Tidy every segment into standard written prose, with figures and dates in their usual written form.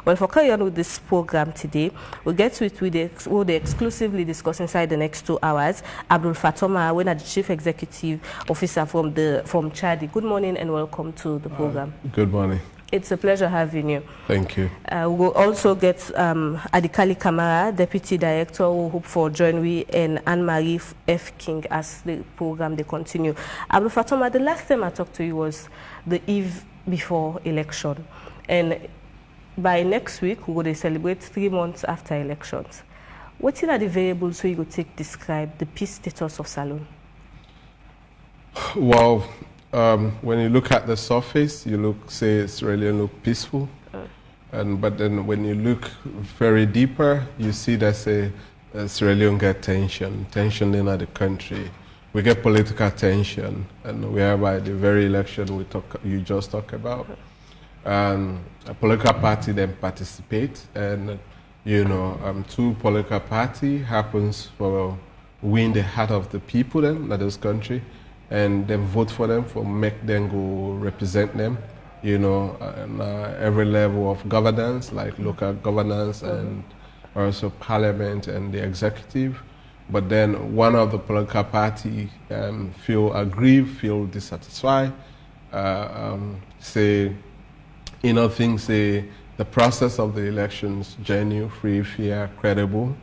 Well, for carry on with this program today, we'll get to it with we'll exclusively discuss inside the next 2 hours. Abdul Fatoma, when the Chief Executive Officer from Chadi. Good morning and welcome to the program. Good morning. It's a pleasure having you. Thank you. We'll also get Adikali Kamara, Deputy Director, who hope for join we, and Anne-Marie F. King as the program they continue. Abdul Fatoma, the last time I talked to you was the eve before election. And by next week, we're going to celebrate 3 months after elections. What are the variables so you could take describe the peace status of Salone? Well, when you look at the surface, you say Sierra Leone look peaceful, but then when you look very deeper, you see that Sierra Leone get tension in the country. We get political tension, and whereby the very election you just talked about, and a political party then participate, and 2 political party happens for win the heart of the people then in this country, and then vote for them, for make them go represent them, on every level of governance, like local governance and also parliament and the executive. But then one of the political party feel aggrieved, feel dissatisfied, think the process of the elections genuine, free, fair, credible.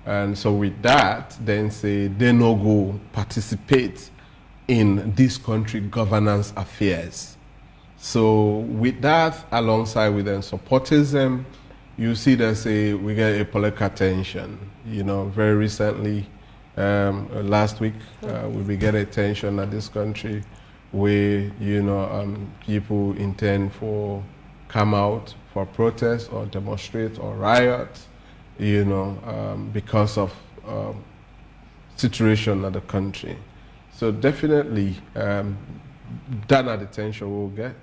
And so with that, then say they no go participate in this country governance affairs. So with that, alongside with them supporters them, you see that we get a political tension. Very recently, last week, we get a tension at this country where, people intend for come out for protest or demonstrate or riot, because of situation of the country. So definitely, that are the tension we'll get.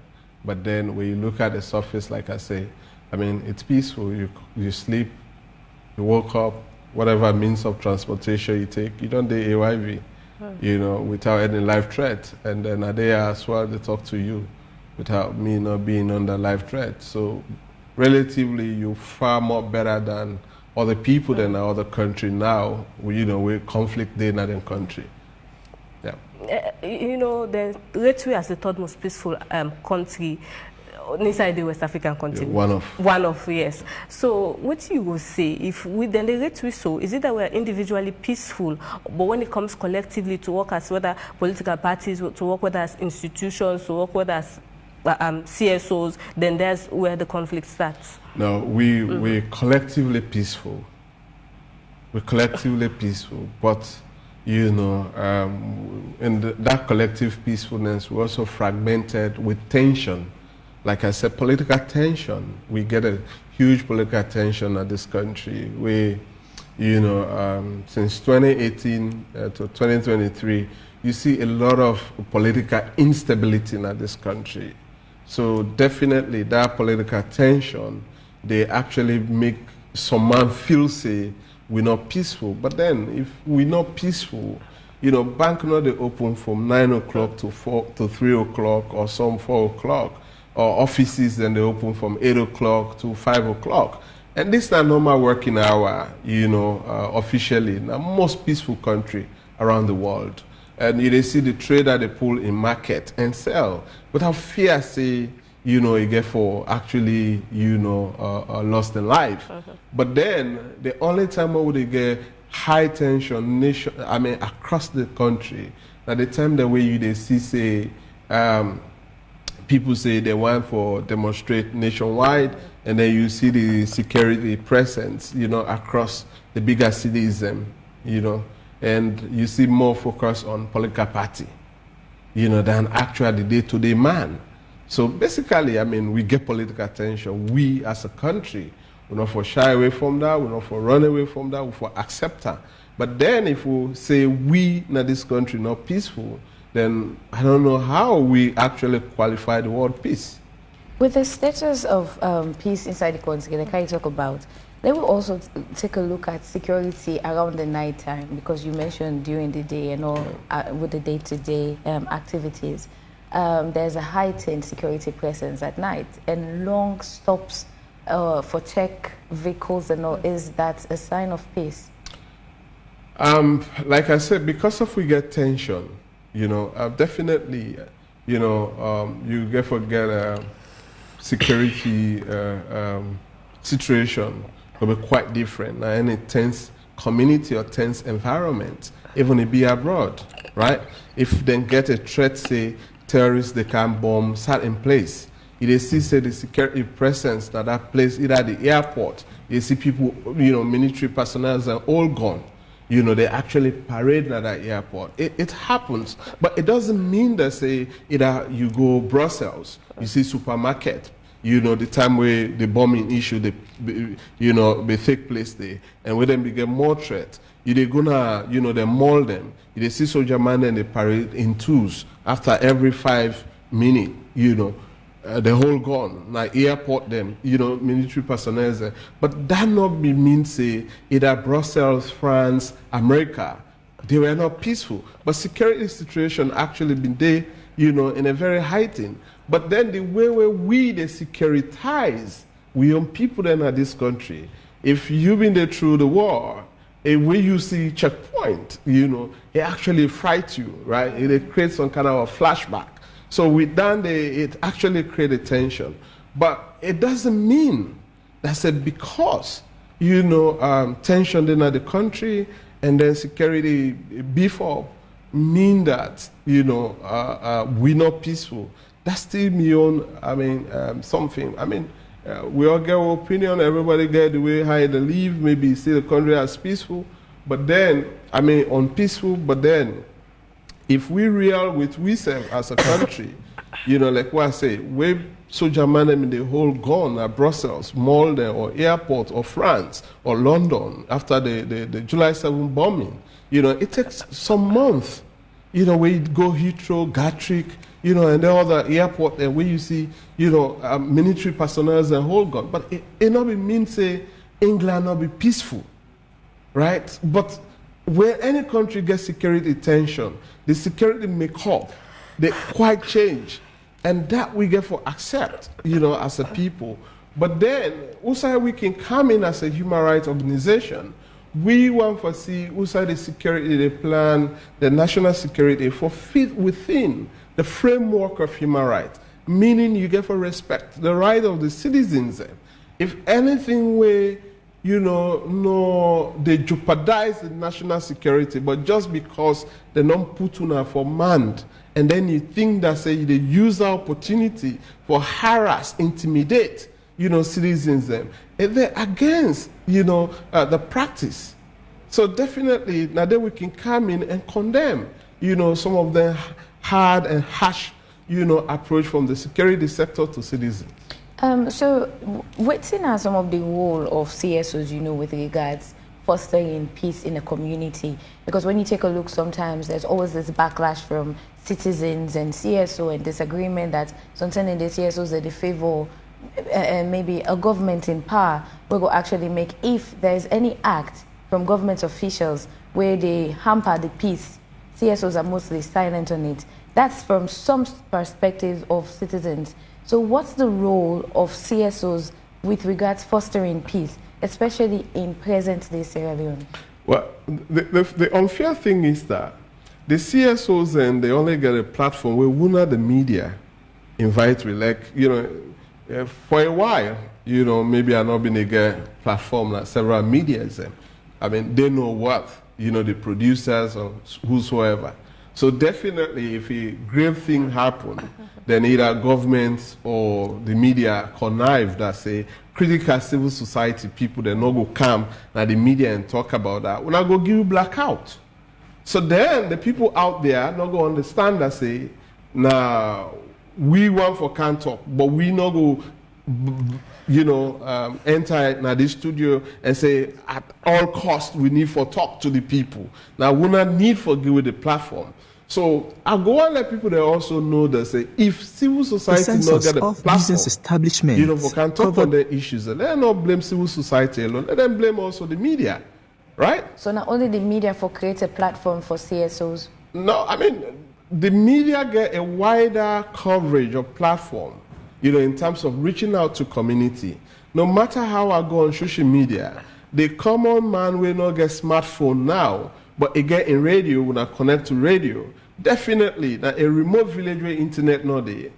But then when you look at the surface, like I say, it's peaceful. You sleep, you woke up, whatever means of transportation you take, you don't do AYV, without any life threat. And then they as well, they talk to you without me not being under life threat. So relatively, you're far more better than other people in other country now, where conflict there in the country. Yeah. The Eritrea as the third most peaceful country inside the West African continent. One of, yes. So what you will say, if within the Eritrea, so is it that we're individually peaceful, but when it comes collectively to work as whether political parties, to work with as institutions, to work with as CSOs, then that's where the conflict starts? No, we're collectively peaceful. We're collectively peaceful, but in that collective peacefulness, we're also fragmented with tension. Like I said, political tension. We get a huge political tension at this country. We, since 2018 to 2023, you see a lot of political instability in this country. So definitely that political tension, they actually make some man feel we're not peaceful. But then if we're not peaceful, bank not they open from 9 o'clock to 3 o'clock or some 4 o'clock, or offices then they open from 8 o'clock to 5 o'clock. And this is not normal working hour, officially in the most peaceful country around the world. And they see the trader they pull in market and sell without fear, you get for actually, lost in life. But then the only time where they get high tension across the country, at the time the way they see people say they want for demonstrate nationwide, and then you see the security presence, across the bigger cities, and you see more focus on political party, than actually the day-to-day man. So basically, we get political tension. We as a country, we're not for shy away from that, we're not for run away from that, we're for accept that. But then if we say we in this country not peaceful, then I don't know how we actually qualify the word peace. With the status of peace inside the country that I talk about, let me also take a look at security around the night time, because you mentioned during the day and all with the day-to-day activities. There's a heightened security presence at night, and long stops for check vehicles and all, is that a sign of peace? Like I said, because of we get tension, definitely, you get security situation will be quite different. Now, any tense community or tense environment, even if it be abroad, right? If then get a threat, say terrorists, they can bomb certain place. If they see say the security presence that place, either at the airport, you see people, military personnel are all gone. They actually parade at that airport. It happens, but it doesn't mean that say either you go Brussels, you see supermarket, the time where the bombing issue, they take place there, and when them get more threat, they gonna, they maul them. They see soldier man and they parade in twos after every 5 minutes, the whole gone. Like airport them, military personnel there. But that not be mean say either Brussels, France, America, they were not peaceful. But security situation actually been there, in a very heightened. But then the way where we they securitize, we own people then at this country. If you've been there through the war, and when you see checkpoint, it actually frights you, right? It creates some kind of a flashback. So with that, it actually created tension. But it doesn't mean that said because, tension in the country and then security beef up mean that, we're not peaceful. That's still beyond, something. We all get our opinion, everybody get the way how they live, maybe see the country as peaceful, but then, unpeaceful, but then, if we real with we serve as a country, like what I say, we soldier man in the whole gone at Brussels, Malta, or airport, or France, or London, after the July 7 bombing, it takes some months, we go Heathrow, Gatwick, and the other airport, and where you see, military personnel and whole gone. But it not be mean say England not be peaceful, right? But when any country gets security tension, the security make up, they quite change. And that we get for accept, as a people. But then, also we can come in as a human rights organization. We want to see also the security, the plan, the national security for fit within the framework of human rights. Meaning you get for respect the right of the citizens. If anything way, no, they jeopardize the national security, but just because they don't put on for manned, and then you think that say they use the opportunity for harass, intimidate, citizens them, and they're against, the practice. So definitely now that we can come in and condemn, some of the hard and harsh, approach from the security sector to citizens. So what's in some of the role of CSOs, with regards fostering peace in the community? Because when you take a look, sometimes there's always this backlash from citizens and CSO and disagreement that sometimes in the CSOs that they favor maybe a government in power will actually make, if there's any act from government officials where they hamper the peace, CSOs are mostly silent on it. That's from some perspective of citizens. So what's the role of CSOs with regards fostering peace, especially in present-day Sierra Leone? Well, the unfair thing is that the CSOs and they only get a platform where we the media invite we for a while, maybe I've not been a get platform like several medias. They know what, the producers or whosoever. So definitely if a grave thing happen, then either government or the media connive that say critical civil society people, they not go come now the media and talk about that. We're not go give you blackout. So then the people out there not go understand that say, now we want for can't talk, but we not go enter now this studio and say at all costs we need for talk to the people. Now we not need for give with the platform. So I go and let people that also know that say if civil society not get a platform, establishment, for can talk on their issues, let them not blame civil society alone. Let them blame also the media, right? So not only the media for create a platform for CSOs. No, the media get a wider coverage of platform, in terms of reaching out to community. no matter how I go on social media, the common man will not get smartphone now, but again in radio, when I connect to radio, definitely that a remote village where internet not there,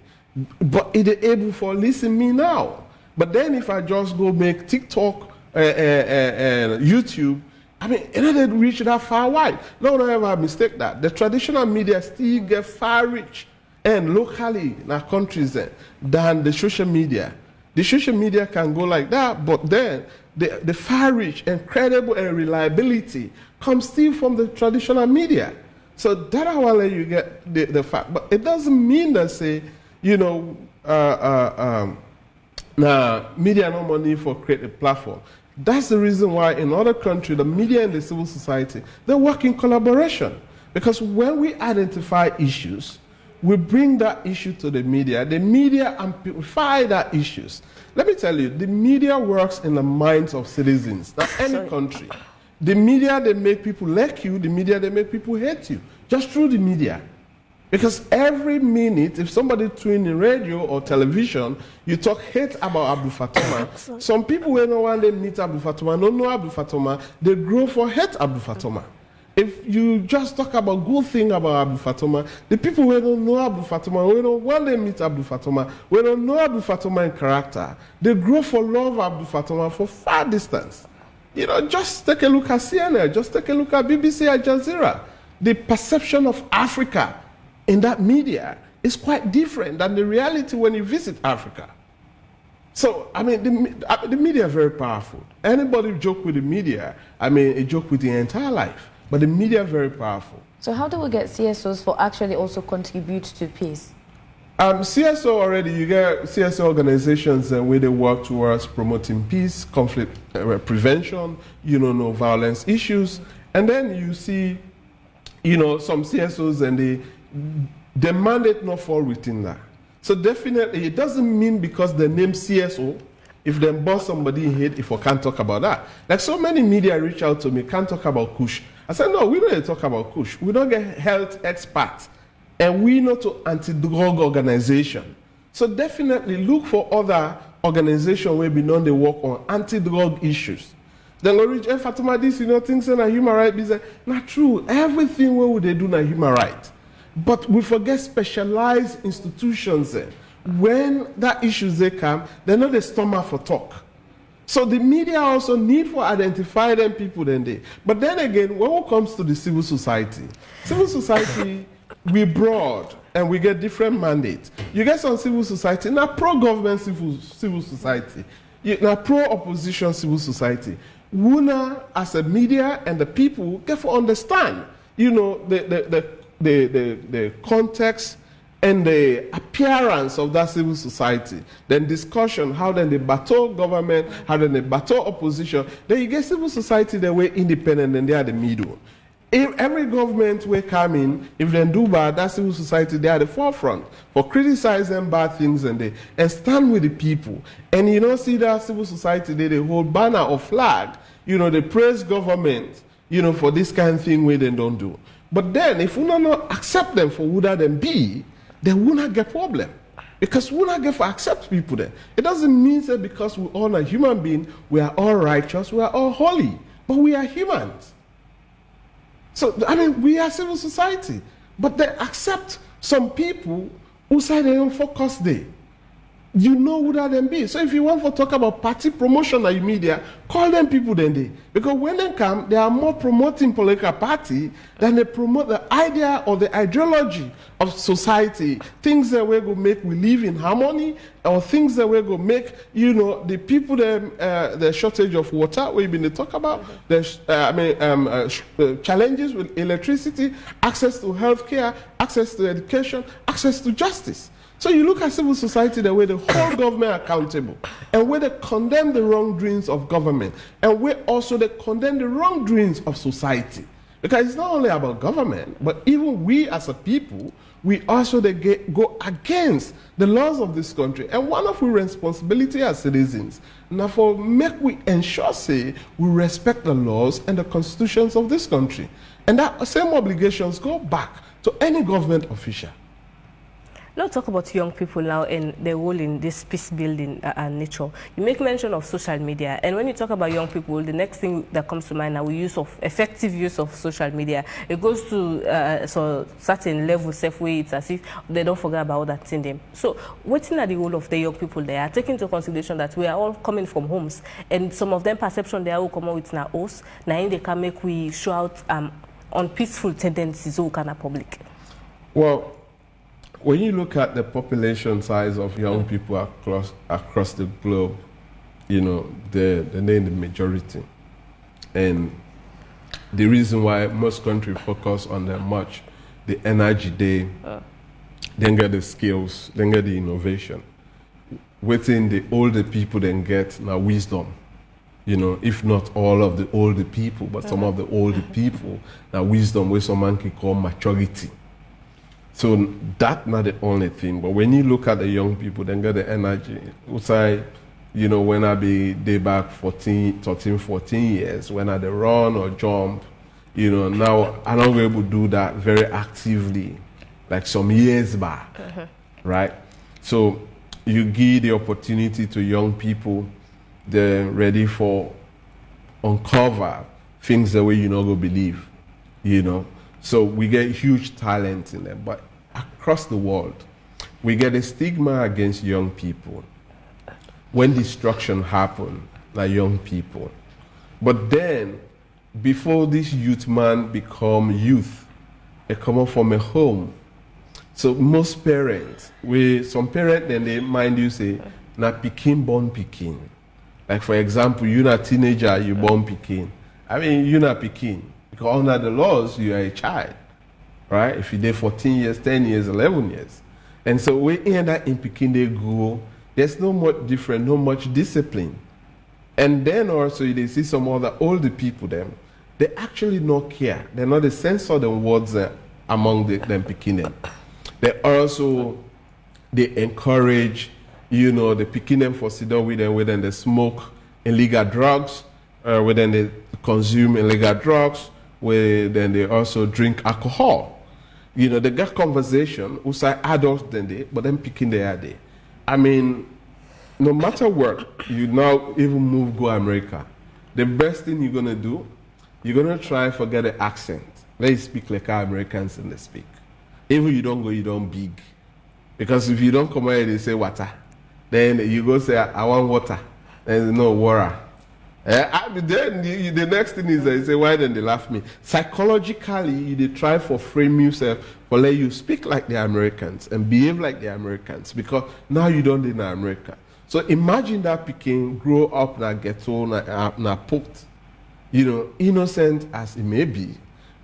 but it is able for listen me now. But then if I just go make TikTok, YouTube, I mean, it doesn't reach that far wide. No, don't ever mistake that. The traditional media still get far reach and locally in our countries than the social media. The social media can go like that, but then the far reach and credible and reliability comes still from the traditional media. So that I will let you get the fact. But it doesn't mean that say, you know, media no money for create a platform. That's the reason why in other countries, the media and the civil society, they work in collaboration. Because when we identify issues, we bring that issue to the media amplify that issues. Let me tell you, the media works in the minds of citizens. Now, any country, the media, they make people like you, the media, they make people hate you, just through the media. Because every minute, if somebody tune in radio or television, you talk hate about Abdul Fatoma. Some people when no one they meet Abdul Fatoma, don't know Abdul Fatoma, they grow for hate Abdul Fatoma. If you just talk about good thing about Abdul Fatoma, the people who don't know Abdul Fatoma, we don't want to meet Abdul Fatoma, we don't know Abdul Fatoma in character, they grow for love Abdul Fatoma for far distance. You know, just take a look at CNN, just take a look at BBC, Al Jazeera. The perception of Africa in that media is quite different than the reality when you visit Africa. So, I mean, the media is very powerful. Anybody joke with the media, I mean, a joke with the entire life. But the media is very powerful. So how do we get CSOs for actually also contribute to peace? CSO already, you get CSO organizations where they work towards promoting peace, conflict prevention, you know, no violence issues. And then you see, you know, some CSOs and the mandate not fall within that. So definitely, it doesn't mean because the name CSO, if they boss somebody in hate, if we can't talk about that. Like so many media reach out to me, can't talk about Kush. I said, no, we don't talk about Kush. We don't get health experts. And we not to anti-drug organization. So definitely look for other organizations where we know they work on anti-drug issues. Then reach Fatuma this, you know, things in a human rights business. Not true. Everything what would they do na human rights. But we forget specialized institutions there. When that issues they come, they're not the stomach for talk. So the media also need for identify them people then they. But then again, when it comes to the civil society we broad and we get different mandates. You get some civil society, not pro-government civil society, not pro-opposition civil society. Wuna as a media and the people get to understand, you know, the context and the appearance of that civil society, then discussion, how then they battle government, how then they battle opposition. Then you get civil society that way independent and they are the middle. If every government will come in, if they do bad, that civil society, they are the forefront for criticizing bad things and stand with the people. And you don't see that civil society, they hold banner or flag, you know, they praise government, you know, for this kind of thing where they don't do. But then if we not accept them for who that them be, then we not get problem. Because we not get to accept people then. It doesn't mean that because we all are human beings, we are all righteous, we are all holy. But we are humans. So, I mean, we are civil society. But they accept some people who say they don't focus there. You know who that them be. So if you want to talk about party promotion in media, call them people then they. Because when they come, they are more promoting political party than they promote the idea or the ideology of society. Things that we're going to make we live in harmony, or things that we're going to make, you know, the people, the shortage of water, we've been to talk about, the challenges with electricity, access to healthcare, access to education, access to justice. So you look at civil society the way they hold government accountable, and where they condemn the wrongdoings of government, and where also they condemn the wrongdoings of society. Because it's not only about government, but even we as a people, we also go against the laws of this country. And one of our responsibility as citizens, now for make we ensure say we respect the laws and the constitutions of this country. And that same obligations go back to any government official. Let's talk about young people now and their role in this peace building nature. You make mention of social media, and when you talk about young people, the next thing that comes to mind now, effective use of social media. It goes to so certain level, safe way. It's as if they don't forget about that in them. So, what's in the role of the young people there? Taking into consideration that we are all coming from homes, and some of them perception they are come out with now us. Now they can make we show out on peaceful tendencies who can public. Well, when you look at the population size of young people across the globe, you know, they're in the majority. And the reason why most countries focus on them much, the energy they then get the skills, then get the innovation. Within the older people then get now wisdom. You know, if not all of the older people, but some of the older people, now wisdom, where someone can call maturity. So that's not the only thing. But when you look at the young people, then get the energy. Outside, you know, when I be they back 13, 14 years, when I they run or jump, you know, now I'm not able to do that very actively, like some years back, right? So you give the opportunity to young people, they're ready for uncover things the way you not go believe, you know. So we get huge talent in them, but across the world, we get a stigma against young people. When destruction happens, like young people. But then, before this youth man become youth, they come up from a home. So most parents, some parents then they mind you say, na pikin born pikin. Like for example, you're not a teenager, you born pikin. I mean, you're not pikin. Because under the laws, you are a child, right? If you did 14 years, 10 years, 11 years. And so we end up in Peking, they grow. There's no much different, no much discipline. And then also they see some other older people, they actually not care. They're not the censor the words among them Peking. They also, they encourage, you know, the Peking them for sit down with them, whether they smoke illegal drugs, whether they consume illegal drugs, where then they also drink alcohol. You know, they get conversation, who say adults then they, but then picking the idea. I mean, no matter what, you now even move go America, the best thing you're gonna do, you're gonna try forget the accent. Let you speak like our Americans and they speak. Even you don't go, you don't big. Because if you don't come here, they say water. Then you go say, I want water. And no water. Then the next thing is they say, why then they laugh me? Psychologically, they try for frame yourself for let you speak like the Americans and behave like the Americans because now you don't in America. So imagine that Peking grow up na ghetto, na poked, you know, innocent as it may be,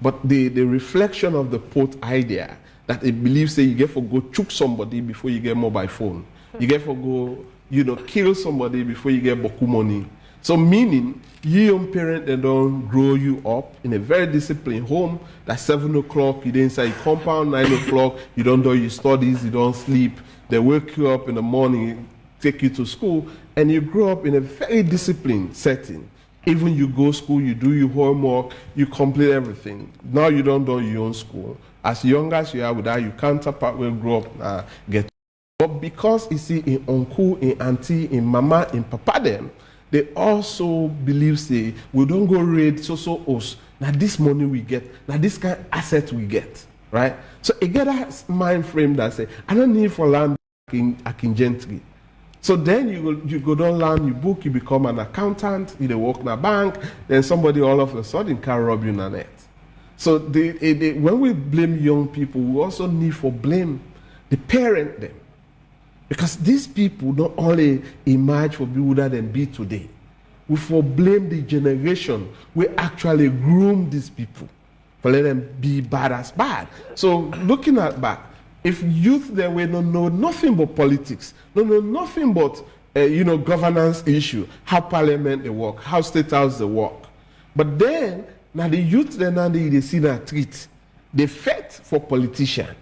but the reflection of the port idea that it believes say you get for go choke somebody before you get mobile phone, you get for go, you know, kill somebody before you get boku money. So meaning, you young parent, they don't grow you up in a very disciplined home. That's 7 o'clock, you dey inside your compound, 9 o'clock, you don't do your studies, you don't sleep. They wake you up in the morning, take you to school, and you grow up in a very disciplined setting. Even you go school, you do your homework, you complete everything. Now you don't do your own school. As young as you are with that, your counterpart will grow up get. But because you see in uncle, in auntie, in mama, in papa them, they also believe, say, we don't go raid so us. Now this money we get, now this kind of asset we get, right? So it get a mind frame that say, I don't need for land in gentry. So then you go down land, you book, you become an accountant, you work in a bank, then somebody all of a sudden can rob you in a net. So when we blame young people, we also need for blame the parent them. Because these people don't only emerge for people that they be today. We for blame the generation. We actually groom these people for let them be bad as bad. So looking at back, if youth there will not know nothing but politics, don't know nothing but governance issue, how parliament they work, how state house they work. But then now the youth they see that treat, they fight for politicians.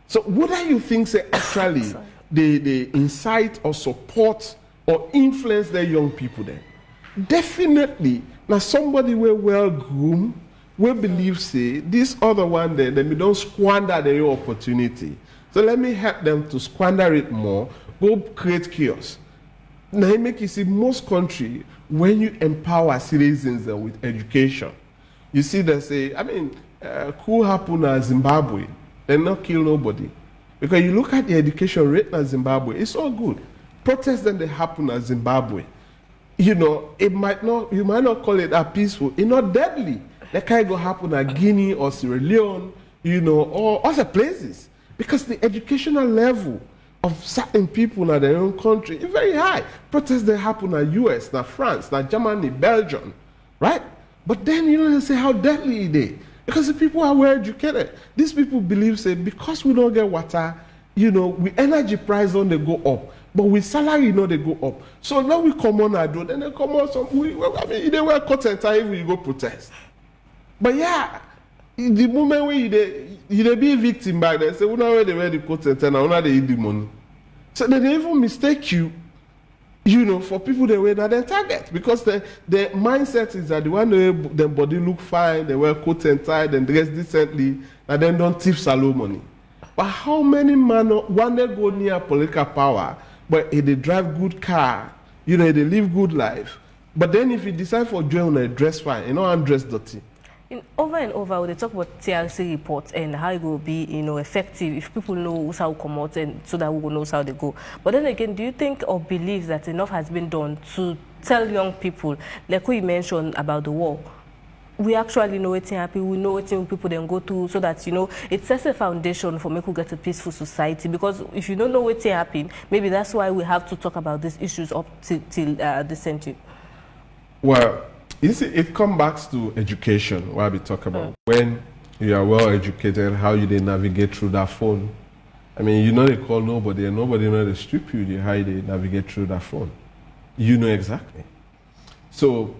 So what do you think say actually? They incite or support or influence their young people then. Definitely, now somebody will well groomed, will believe say this other one there, they don't squander their opportunity. So let me help them to squander it more, go create chaos. Now, it make you see most countries, when you empower citizens with education, you see they say, I mean, coup happened in Zimbabwe, they not kill nobody. Because you look at the education rate in Zimbabwe, it's all good. Protests then they happen in Zimbabwe. You know, you might not call it that peaceful, it's not deadly. That kind of happen at Guinea or Sierra Leone, you know, or other places. Because the educational level of certain people in their own country is very high. Protests that happen in US, in France, in Germany, Belgium, right? But then you know they say how deadly it is. Because the people are well educated. These people believe, say, because we don't get water, you know, we energy price don't they go up. But with salary, you know, they go up. So now we come on and do, then they come on some, I mean, they were content time when you go protest. But yeah, in the moment when you be a victim back there, say, we know where they were the content and now they eat the money. So they even mistake you, you know, for people they were not their target. Because the mindset is that the one their body look fine, they wear coat and tie, and dress decently, and then don't thief salon money. But how many men want to go near political power, but if they drive good car, you know, they live good life. But then if you decide for join a dress fine, you know, and dress dirty. Over and over, they talk about TRC reports and how it will be, you know, effective if people know how to come out and so that we will know how they go. But then again, do you think or believe that enough has been done to tell young people, like we mentioned about the war, we actually know what's happening, we know what people then go through so that, you know, it sets a foundation for making get a peaceful society. Because if you don't know what's happening, maybe that's why we have to talk about these issues up till this century. Well, you see, it comes back to education, what we talk about. When you are well educated, how you they navigate through that phone. I mean, you know they call nobody, and nobody know they strip you, how they navigate through that phone. You know exactly. So,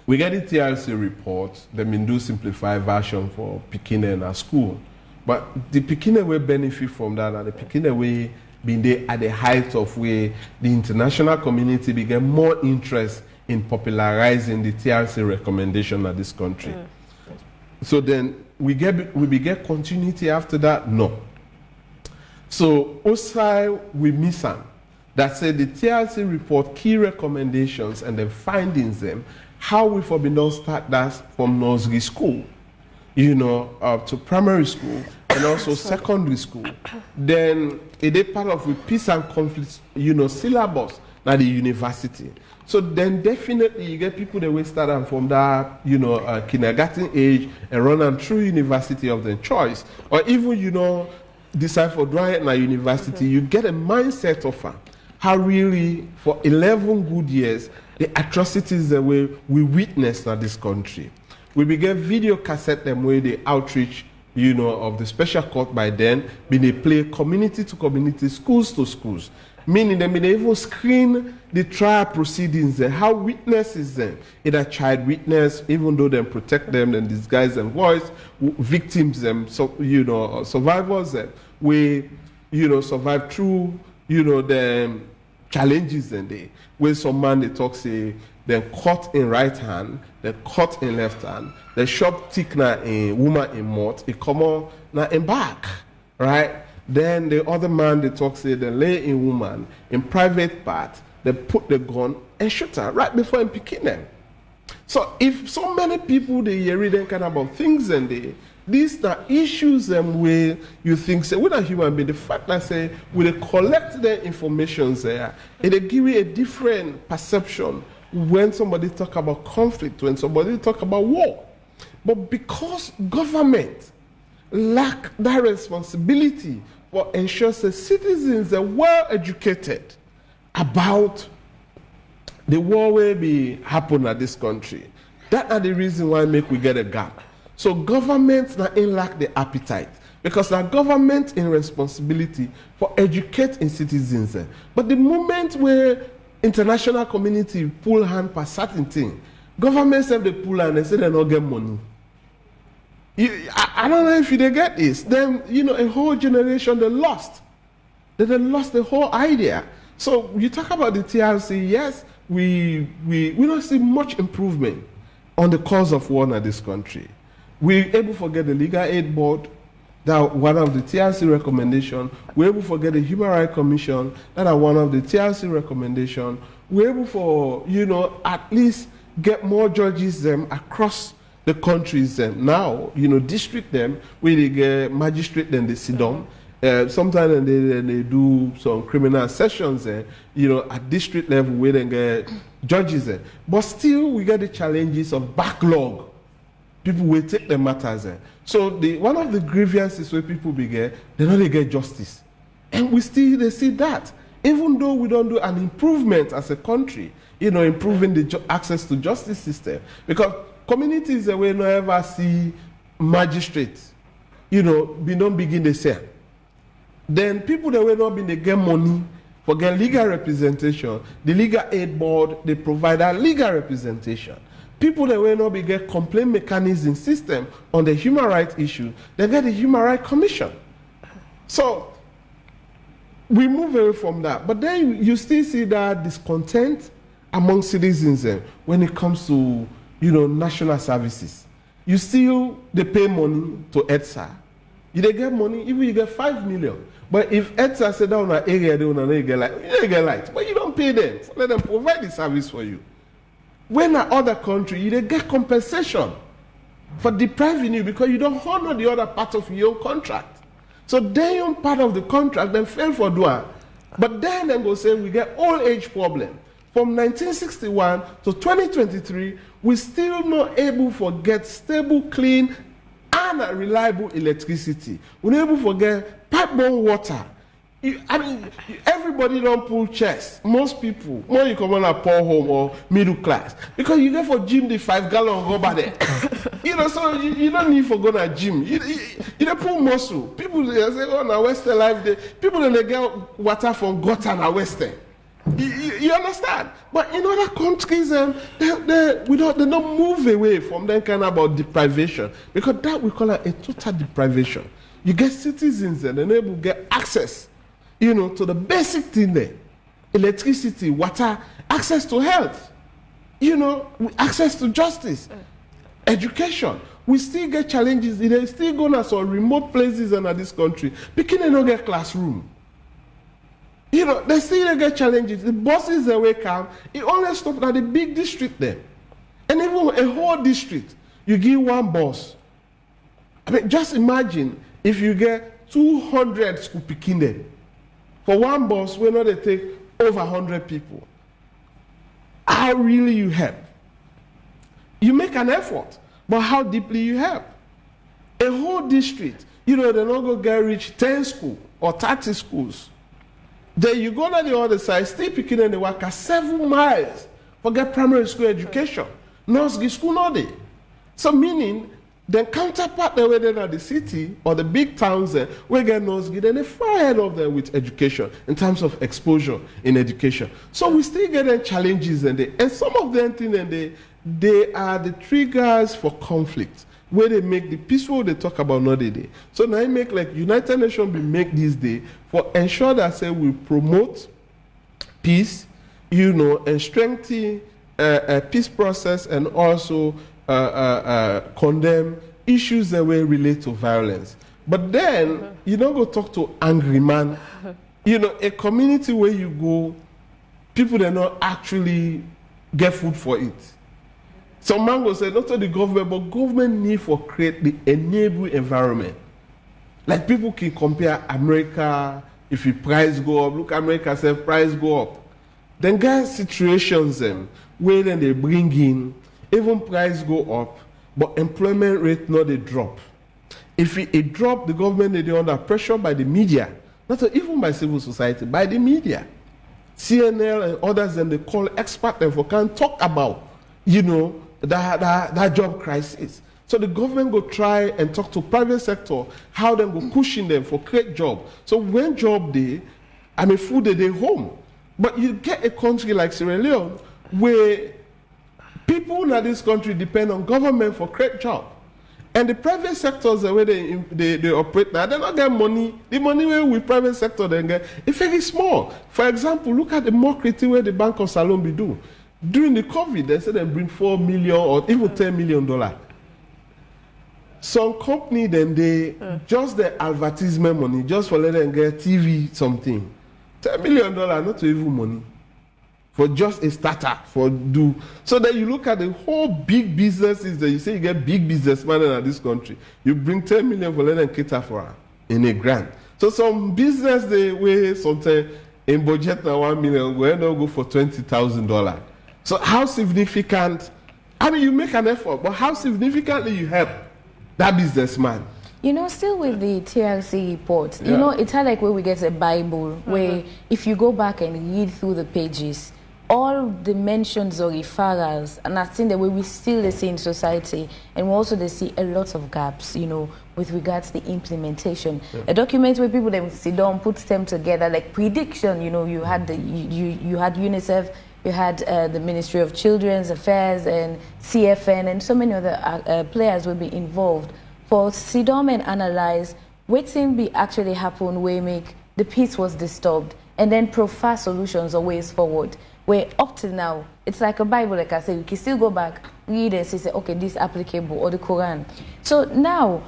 we get the TRC report, the do simplified version for Pikine and school. But the Pikine will benefit from that, and the Pikine will be there at the height of where the international community began more interest in popularizing the TRC recommendation of this country. So then we get continuity after that? No. So OSAI we miss them. That said the TRC report key recommendations and the findings them, how we for don't start that from nursery school, you know, up to primary school and also secondary school. Then it is part of with peace and conflict, you know, syllabus at the university. So then definitely you get people that will start from that, you know, kindergarten age and run them through university of their choice. Or even, you know, decide for drawing at university, you get a mindset of how really for 11 good years, the atrocities that we witnessed in this country. We began video cassette them where the outreach, you know, of the special court by then, being they play community to community, schools to schools. Meaning they may even screen the trial proceedings there, how witnesses them, either child witness, even though they protect them and disguise them voice, victims them, so, you know, survivors them, we, you know, survive through, you know, the challenges and they, where some man they talk say, then cut in right hand, then cut in left hand, they shop tick na in woman in mouth, it come on na in back, right? Then the other man they talk say they lay in woman in private part, they put the gun and shoot her right before him picking them. So if so many people they hear reading kind of about things and these are issues where you think say we're not human being, the fact that say we collect the information there, it give you a different perception when somebody talk about conflict, when somebody talk about war. But because government lack that responsibility for ensure that citizens are well educated about the war will be happen at this country. That are the reason why make we get a gap. So governments not in lack the appetite because the government in responsibility for educating citizens. But the moment where international community pull hand for certain thing, governments have the pull hand and say they don't get money. I don't know if they get this. Then, you know, a whole generation they lost. They lost the whole idea. So you talk about the TRC, yes, we don't see much improvement on the cause of war in this country. We're able to get the legal aid board, That one of the TRC recommendations. We're able to get the Human Rights Commission. That are one of the TRC recommendations. We're able for, at least get more judges across the countries now, district where they get magistrate, then they sit down. Sometimes they do some criminal sessions at district level where they get judges But still, we get the challenges of backlog. People will take the matters So one of the grievances where people begin, they get justice. And they see that. Even though we don't do an improvement as a country, improving the access to justice system. Because communities that we don't ever see magistrates, we don't begin the same. Then people that will not be, they get money for get legal representation. The legal aid board, they provide that legal representation. People that will not be get complaint mechanism system on the human rights issue, they get the Human Rights Commission. So we move away from that. But then you still see that discontent among citizens when it comes to national services. You still they pay money to EDSA. They get money, even you get 5 million. But if EDSA say down an area, they will get light. You get light, but you don't pay them. Let them provide the service for you. When in other country, they get compensation for depriving you because you don't honor the other part of your contract. So then part of the contract, then fail for doing. But then they go say we get old age problem. From 1961 to 2023, we still not able to get stable, clean, and reliable electricity. We're not able to get pipe-borne water. Everybody don't pull chest. Most people, when you come on a poor home or middle class, because you go for gym the 5-gallon rubber there. So you don't need for go to gym. You don't pull muscle. People they say, oh, now Western life, people they get water from gutter na Western. You understand? But in other countries, they don't move away from that kind of deprivation, because that we call it a total deprivation. You get citizens and they're able to get access, to the basic thing there, electricity, water, access to health, access to justice, education. We still get challenges. They still go to some remote places in this country. People they don't get classroom. They still get challenges. The buses that will come, it only stops at the big district there. And even a whole district, you give one bus. Just imagine if you get 200 school picking there. For one bus, we know they take over 100 people. How really you help? You make an effort, but how deeply you help? A whole district, they're not going to get reach 10 schools or 30 schools. Then you go to the other side, still picking in the work 7 miles for get primary school education. Nursery school not there. So meaning the counterpart that were there at the city or the big towns there, we get nursery, then they far ahead of them with education in terms of exposure in education. So we still get challenges and some of them things they are the triggers for conflict. Where they make the peaceful they talk about not the day. So now I make like United Nations we make this day for ensure that say we promote peace, and strengthen peace process and also condemn issues that will relate to violence. But then you don't go talk to angry man. A community where you go, people that not actually get food for it. Some man will say, not to the government, but government need for create the enable environment. Like people can compare America, if the price go up, look America say price go up. Then get situations where then they bring in, even price go up, but employment rate not they drop. If it drop, the government they under pressure by the media, not even by civil society, by the media. CNL and others then they call experts and for can talk about, that job crisis. So the government go try and talk to private sector, how them go cushion them for create job. So when job day, food they home. But you get a country like Sierra Leone where people in this country depend on government for create job. And the private sectors where they operate now, they don't get money. The money where we private sector they get, it's very small. For example, look at the mockery where the Bank of Salombi do. During the COVID, they said they bring $4 million or even $10 million. some company then they just the advertisement money just for let them get TV something. $10 million, not even money. For just a starter, for do. So then you look at the whole big businesses that you say you get big businessmen in this country. You bring 10 million for let them cater for her in a grant. So some business they weigh something in budget now 1 million, we end up go for $20,000. So how significant, I mean you make an effort, but how significantly you help that businessman? You know, still with the TRC report, you know, it's like where we get a Bible, where if you go back and read through the pages, all the mentions or referrals, and I think that we still see in society, and we also see a lot of gaps, you know, with regards to the implementation. A document where people then sit down, put them together, like prediction, you know, you had the you had UNICEF, you had the Ministry of Children's Affairs and CFN, and so many other players will be involved for sit down and analyze what thing be actually happen where make the peace was disturbed, and then provide solutions or ways forward. Where up till now, it's like a Bible, like I said, you can still go back, read and say, okay, this is applicable, or the Quran. So now,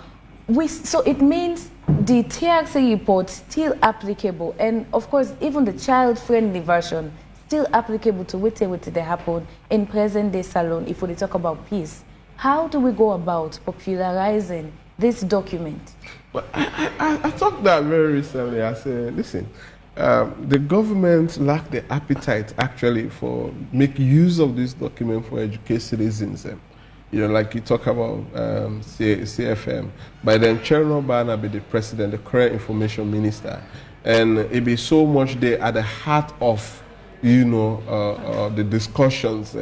so it means the TRC report still applicable, and of course, even the child-friendly version still applicable to what they happen in present-day Salon if we talk about peace. How do we go about popularizing this document? But I talked that very recently. I said, listen, the government lack the appetite actually for make use of this document for educate citizens. You know, like you talk about CFM. By then, Chairman Obama be the president, the current information minister, and it be so much there at the heart of, you know, the discussions.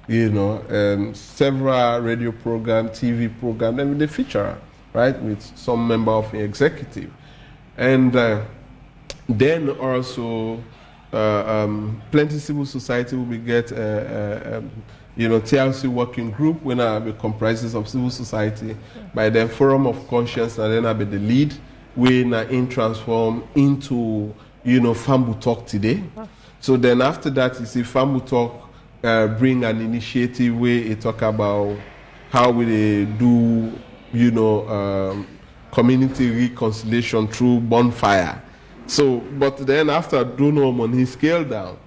You know, several radio program, TV program, and the feature, right, with some member of the executive, and then also plenty civil society will be get you know, TLC working group when I be comprises of civil society. By then Forum of Conscience, and then I be the lead when I transform into, you know, Fambu Talk today. So then after that, you see Fambu Talk bring an initiative where it talk about how we do, you know, community reconciliation through bonfire. So, but then after donor money scale down,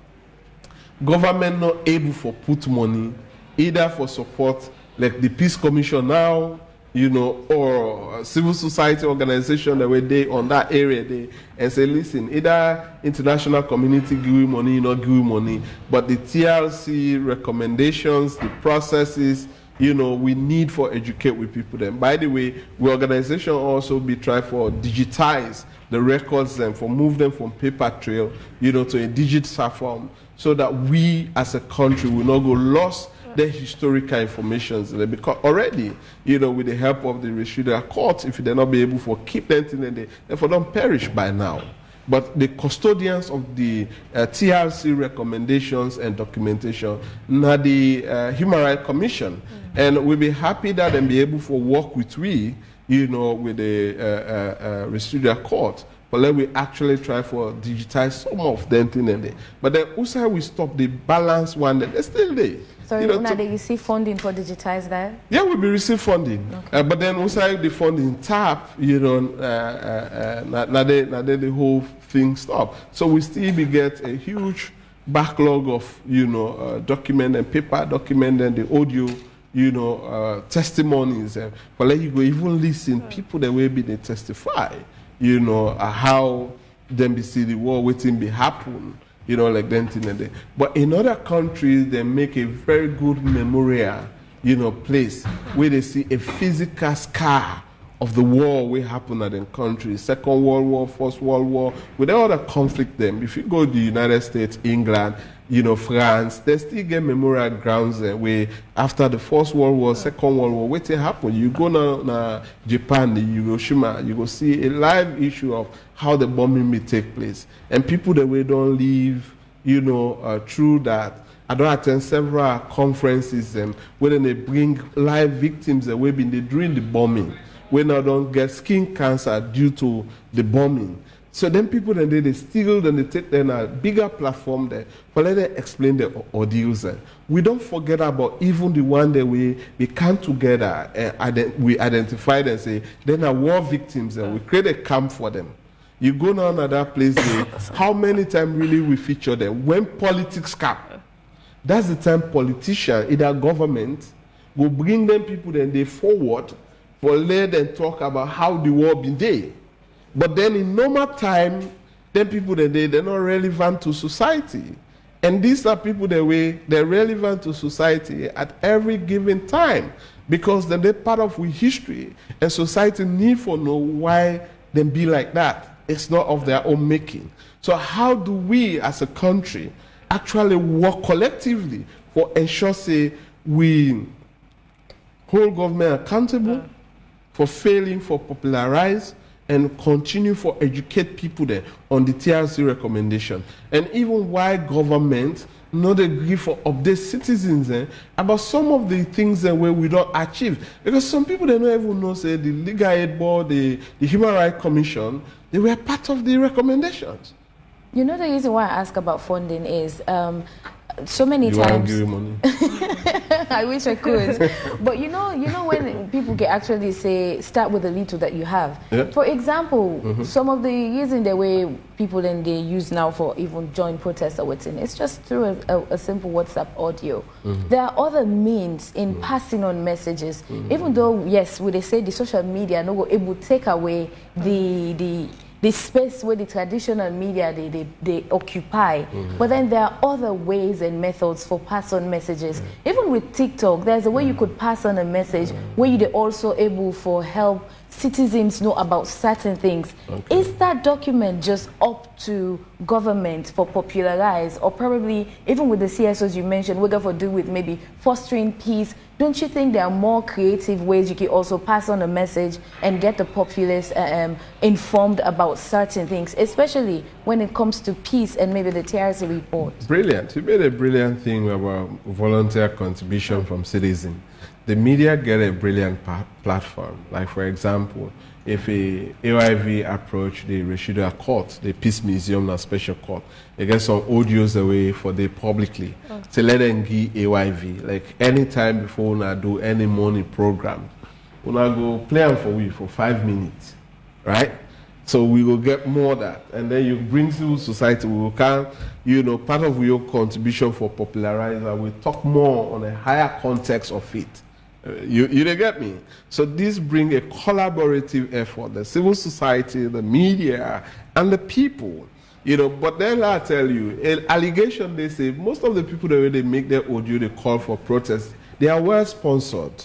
government not able for put money either for support like the Peace Commission now, you know, or civil society organization that were there on that area there and say, listen, either international community give you money, not give you money, but the TRC recommendations, the processes, you know, we need for educate with people then. By the way, the organization also be try for digitize the records and for move them from paper trail, you know, to a digital form, so that we as a country will not go lost the historical information. Because already, you know, with the help of the restricted courts, if they're not be able to keep them in they therefore don't perish by now. But the custodians of the TRC recommendations and documentation, now the Human Rights Commission, and we'll be happy that they be able to work with we, you know, with the restricted court. But let we actually try for digitize some of them thing. But then also we stop the balance one that they're still there. So you know, now they receive funding for digitize that? Yeah, we'll be receive funding. Okay. But then also the funding tap, you know, now the whole thing stop. So we still be get a huge backlog of, you know, document and paper document and the audio, you know, testimonies. But let you go even listen, people that will be they testify, you know, how them be see the war waiting be happen, you know, like that thing. But in other countries, they make a very good memorial, you know, place where they see a physical scar of the war we happen at the country, Second World War, First World War, with all the conflict them. If you go to the United States, England, you know, France, they still get memorial grounds there where after the First World War, Second World War, what happened? You go now Japan, the Hiroshima, you go see a live issue of how the bombing may take place. And people that we don't live, you know, through that. I don't attend several conferences where they bring live victims that we've been during the bombing. We now don't get skin cancer due to the bombing. So then people then they steal, then they take then a bigger platform there for let them explain the ordeals. We don't forget about even the one that we come together and we identify and say, then are war victims and we create a camp for them. You go down to that place, how many times really we feature them? When politics come, that's the time politicians, either government, will bring them people then they forward for let them talk about how the war been there. But then in normal time, then people that they're not relevant to society. And these are people that they're relevant to society at every given time because they're part of we history and society need for know why they be like that. It's not of their own making. So how do we as a country actually work collectively for ensure say we hold government accountable for failing for popularize and continue for educate people there on the TRC recommendation. And even why government not agree for update citizens about some of the things where we don't achieve. Because some people they don't even know, say the Legal Aid Board, the Human Rights Commission, they were part of the recommendations. You know the reason why I ask about funding is so many times. You want to give me money? I wish I could. But you know when people can actually say, start with the little that you have. Yeah. For example, some of the reason the way people then they use now for even joint protests or what's in, it's just through a simple WhatsApp audio. There are other means in passing on messages. Even though, yes, when they say the social media no able to take away the space where the traditional media they occupy, but then there are other ways and methods for pass on messages. Even with TikTok, there's a way you could pass on a message where you're also able for help citizens know about certain things. Okay. Is that document just up to government for popularize, or probably even with the CSOs you mentioned, we're going to do with maybe fostering peace? Don't you think there are more creative ways you can also pass on a message and get the populace informed about certain things, especially when it comes to peace and maybe the TRC report? Brilliant. You made a brilliant thing about volunteer contribution from citizens. The media get a brilliant platform. Like, for example, if a AYV approach the Rashida Court, the Peace Museum and Special Court, they get some audios away for the publicly. So let them give AYV. Like, anytime before we do any morning program, we go play them for we for 5 minutes, right? So we will get more of that. And then you bring civil society, we will come, part of your contribution for popularizer, we talk more on a higher context of it. You get me? So this brings a collaborative effort, the civil society, the media, and the people. But then I tell you, an allegation they say, most of the people that they make their audio, they call for protest, they are well sponsored.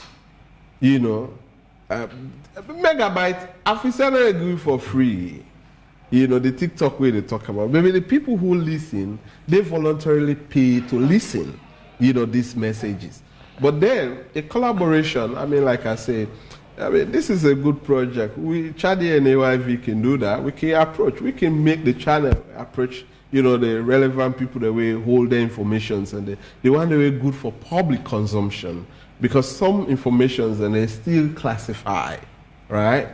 Megabyte, officer agree for free. The TikTok way they talk about. Maybe the people who listen, they voluntarily pay to listen, these messages. But then, a collaboration, like I said, this is a good project. Chadi and AYV can do that. We can approach. We can make the channel approach, the relevant people that we hold the information and the one that we're good for public consumption. Because some informations and they still classify, right?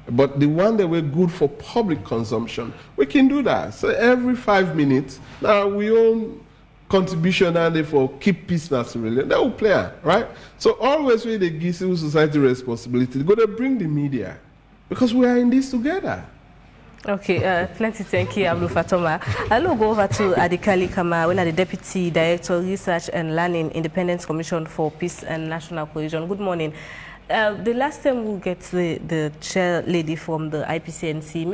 But the one that we're good for public consumption, we can do that. So every 5 minutes, now we own contribution and for keep peace naturally. That will play, right? So always when they give civil society responsibility, they're going to bring the media because we are in this together. Okay, plenty thank you, Abdul Fatoma. I'll go over to Adikali Kama, when the Deputy Director, Research and Learning, Independence Commission for Peace and National Cohesion. Good morning. The last time we'll get the chair lady from the IPCNC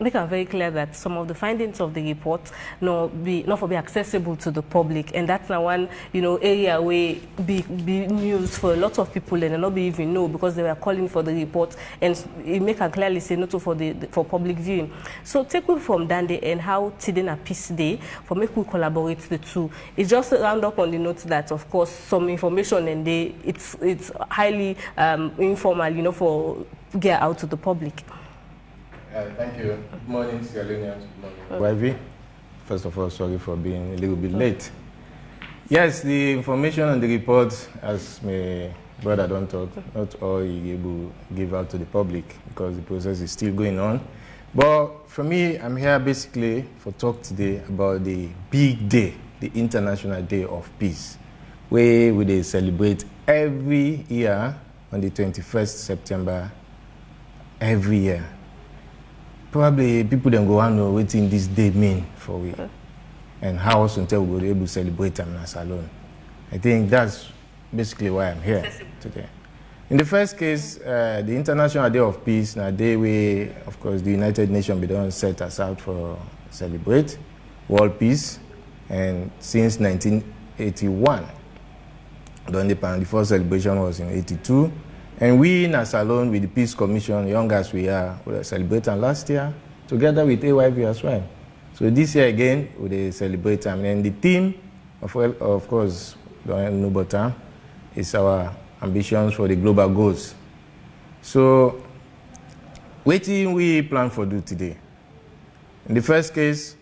make it very clear that some of the findings of the report not be accessible to the public, and that's now one area where be news for a lot of people and not be even know because they were calling for the report, and it make it clearly say not for public viewing. So take we from Dande and how today a peace day for make we collaborate the two. It's just round up on the note that of course some information and it's highly informal, for get out to the public. Thank you. Good morning, Leone. Good morning, YV. First of all, sorry for being a little bit late. Yes, the information on the report, as my brother don't talk, not all he able to give out to the public because the process is still going on. But for me, I'm here basically for talk today about the big day, the International Day of Peace, where we dey celebrate every year on the 21st September every year. Probably people don't go want to know what this day mean for we, and how else until we go able to celebrate them as alone. I think that's basically why I'm here today. In the first case, the International Day of Peace, na day where, of course, the United Nations be done set us out for celebrate world peace, and since 1981, the first celebration was in 82, and we in Salone with the Peace Commission, young as we are, we celebrated last year together with AYV as well. So this year again, we celebrate them, and the theme, of course, don't know better, is our ambitions for the global goals. So, what do we plan for do today? In the first case,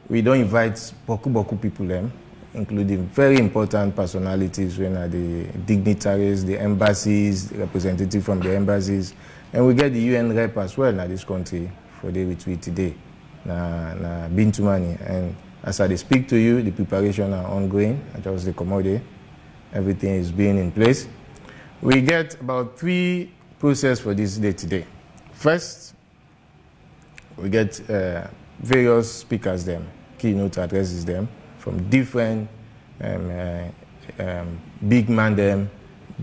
we don't invite boku people them, including very important personalities, when are the dignitaries, the embassies, the representatives from the embassies, and we get the UN rep as well in this country for the retreat today. Na Bintumani, and as I speak to you, the preparation are ongoing. I just the commodity. Everything is being in place. We get about 3 processes for this day today. First, we get various speakers them, keynote addresses them from different big man them,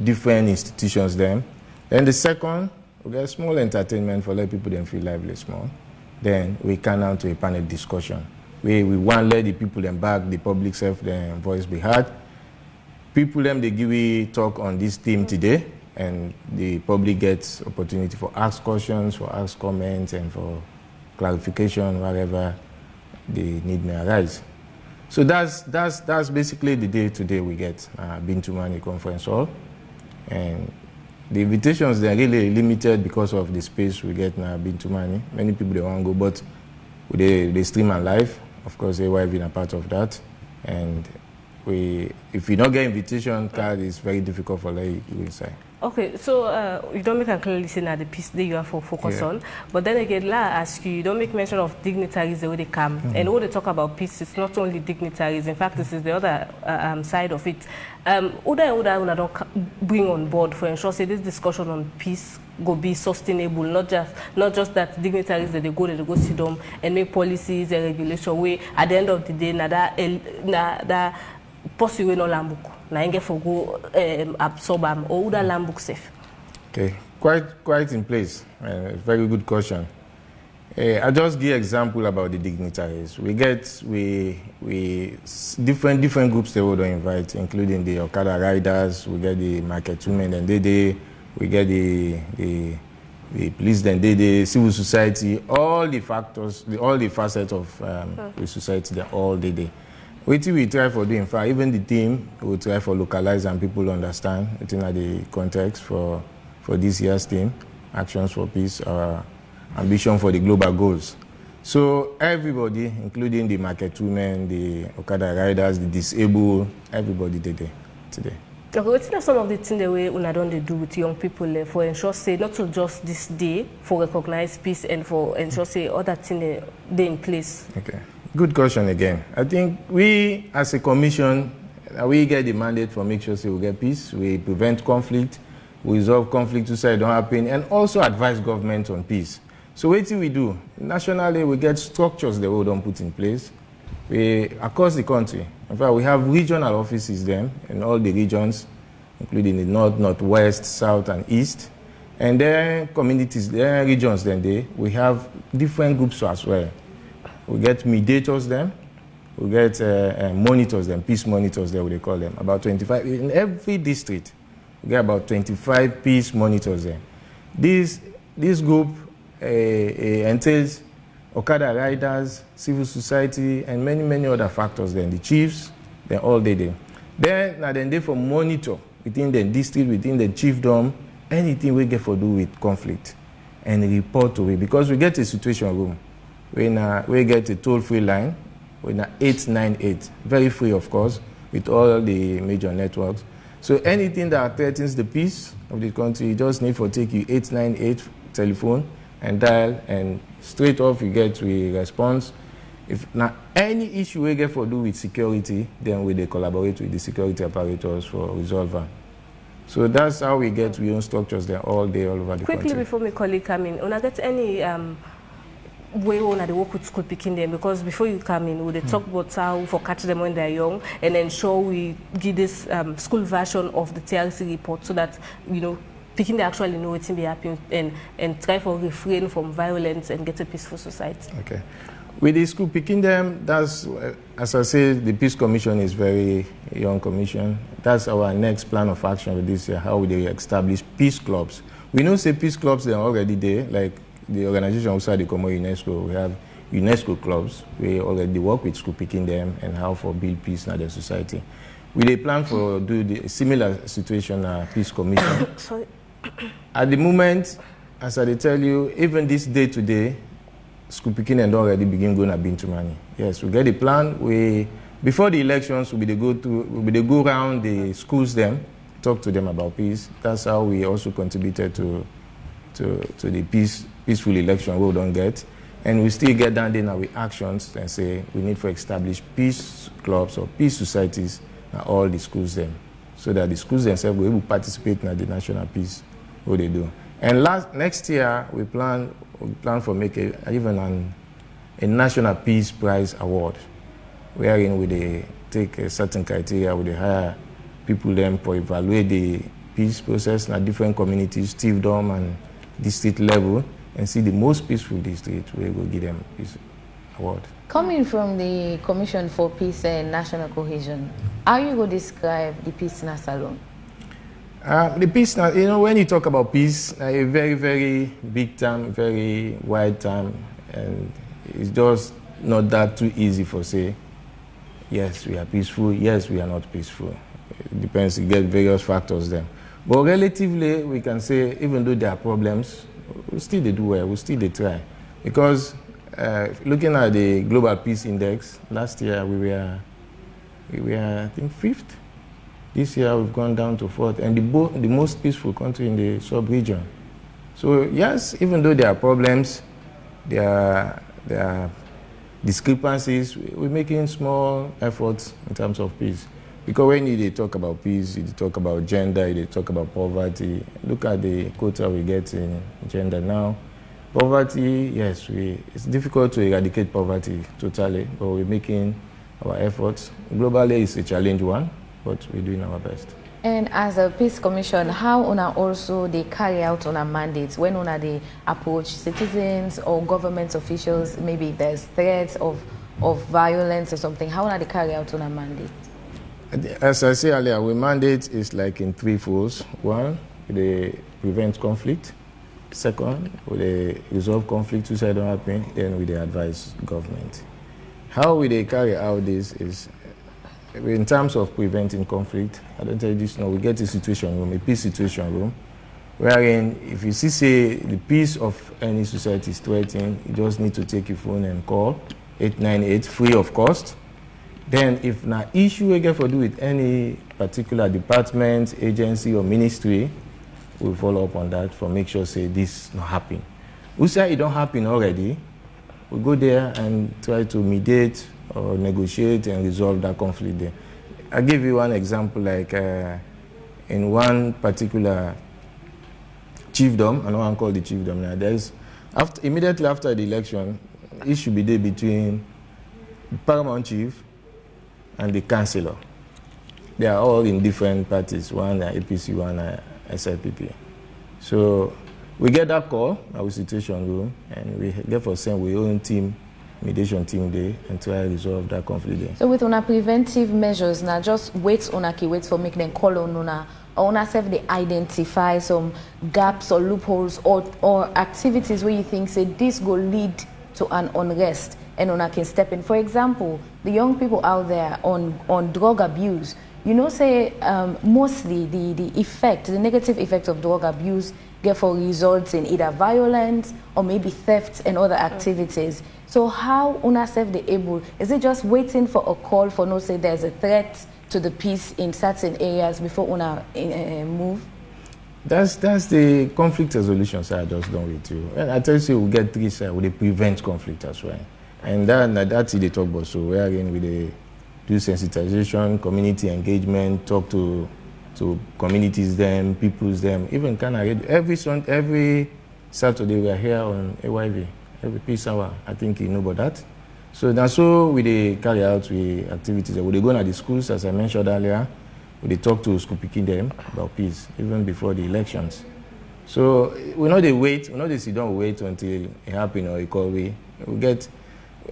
different institutions them. Then the second, we get small entertainment for let people them feel lively small. Then we come down to a panel discussion where we want to let the people them back, the public self their voice be heard. People them they give a talk on this theme today, and the public gets opportunity for ask questions, for ask comments, and for clarification wherever the need may arise. So that's basically the day today we get Bintumani Conference Hall, and the invitations they're really limited because of the space we get now Bintumani. Many people they want to go, but they stream and live. Of course, AY been a part of that, and if you don't get invitation card, it's very difficult for you inside. Okay, so you don't make a clear listen at the piece that you have for focus on, but then again, I ask you don't make mention of dignitaries the way they come, and when they talk about peace, it's not only dignitaries. In fact, this is the other side of it. Uda don't bring on board for ensure say this discussion on peace go be sustainable, not just that dignitaries that they go sit down and make policies and regulation way at the end of the day that possibly no lambuku na inge for go absorb am or uda lambuk safe. Okay, quite in place. Very good question. I just give example about the dignitaries. We different groups they would invite, including the Okada riders. We get the market women and we get the police then the civil society, all the factors, all the facets of the society, they're all they. What we try for doing, in fact, even the team will try for localize and people understand within the context for this year's theme, Actions for Peace, our ambition for the global goals. So everybody, including the market women, the Okada riders, the disabled, everybody did it today. Okay, what are some of the things the way una don dey do with young people for ensure say not to just this day for recognize peace and for ensure say other things they in place? Okay. Good question again. I think we, as a commission, we get the mandate for make sure say we get peace, we prevent conflict, we resolve conflict so it don't happen, and also advise government on peace. So what do we do? Nationally, we get structures that we don't put in place. We across the country. In fact, we have regional offices then in all the regions, including the north, northwest, south, and east. And then communities, their regions then we have different groups as well. We get mediators then, we get monitors then, peace monitors there, what they call them, about 25. In every district, we get about 25 peace monitors there. This group entails Okada riders, civil society, and many other factors then. The chiefs, they're all there. Then they for monitor within the district, within the chiefdom, anything we get for do with conflict, and report to it. Because we get a situation room. We get a toll-free line, 898, very free of course, with all the major networks. So anything that threatens the peace of the country, you just need to take your 898 telephone, and dial, and straight off you get a response. If now any issue we get for do with security, then we collaborate with the security apparatus for resolver. So that's how we get we own structures there all day, all over the country. Quickly before my colleague come in, when I get any way on the work with school picking them, because before you come in, we talk about how for catch them when they're young and ensure we give this school version of the TRC report so that, you know, picking they actually know what's be happening and try for refrain from violence and get a peaceful society. Okay. With the school picking them, that's, as I said, the Peace Commission is very young commission. That's our next plan of action with this year, how we establish peace clubs. We know say peace clubs, they're already there, like the organization outside the Common UNESCO, we have UNESCO clubs. We already work with school picking them and how for build peace in their society. We plan for do the similar situation Peace Commission. Sorry. At the moment, as I tell you, even this day today, school picking and already begin going to Bintumani. Yes, we get the plan. Before the elections, we go around the schools them, talk to them about peace. That's how we also contributed to the peaceful election we don't get. And we still get down there now with actions and say we need to establish peace clubs or peace societies at all the schools them, so that the schools themselves will be able to participate in the national peace, what they do. And next year, we plan for making even a National Peace Prize Award, wherein we take a certain criteria, we hire people then to evaluate the peace process in different communities, chiefdom and district level, and see the most peaceful district, we will give them peace award. Coming from the Commission for Peace and National Cohesion, how you go describe the peace in Salon? The peace, you know, when you talk about peace, a very, very big term, very wide term, and it's just not that too easy for say, yes, we are peaceful, yes, we are not peaceful. It depends, you get various factors there. But relatively, we can say, even though there are problems, we still do well, we still try. Because looking at the Global Peace Index, last year we were I think, 5th. This year we've gone down to 4th, and the most peaceful country in the sub-region. So yes, even though there are problems, there are discrepancies, we're making small efforts in terms of peace. Because when you talk about peace, you talk about gender, you talk about poverty. Look at the quota we get in gender now. Poverty, yes, it's difficult to eradicate poverty totally, but we're making our efforts. Globally, it's a challenge one, but we're doing our best. And as a Peace Commission, how una also they carry out on a mandate when una they approach citizens or government officials, maybe there's threats of violence or something, how una they carry out on a mandate? As I said earlier, our mandate is like in 3 folds. One, they prevent conflict. Second, they resolve conflict which don't happen. Then we advise government. How we they carry out this is, in terms of preventing conflict, I don't tell you this now, we get a situation room, a peace situation room, wherein if you see, say, the peace of any society is threatened, you just need to take your phone and call 898 free of cost. Then if na issue we get for do with any particular department, agency or ministry, we'll follow up on that for make sure say this not happen. We say it don't happen already, we go there and try to mediate or negotiate and resolve that conflict there. I'll give you one example, like in one particular chiefdom, I know I'm called the chiefdom now, immediately after the election, issue be there between the paramount chief and the councillor. They are all in different parties, one APC, one SIPP. So we get that call, our situation room, and we therefore send our own team, mediation team there, and try to resolve that conflict there. So with una preventive measures, now just wait for make them call on una, or una self they identify some gaps or loopholes or activities where you think say this will lead to an unrest and una can step in. For example, the young people out there on drug abuse, you know, say mostly the negative effect of drug abuse therefore results in either violence or maybe theft and other activities. So how una self they able, is it just waiting for a call for no say there's a threat to the peace in certain areas before una move? That's the conflict resolution side I just done with you. And I tell you, we get three sides, we prevent conflict as well. And that's it they talk about. So we're again with the do sensitization, community engagement, talk to communities them, peoples them, even kind of every Saturday we are here on AYV, every peace hour. I think you know about that. So now so we carry out activities. We go to the schools, as I mentioned earlier. We talk to school picking them about peace, even before the elections. So we know they wait, we know they sit down wait until it happen or it call we get.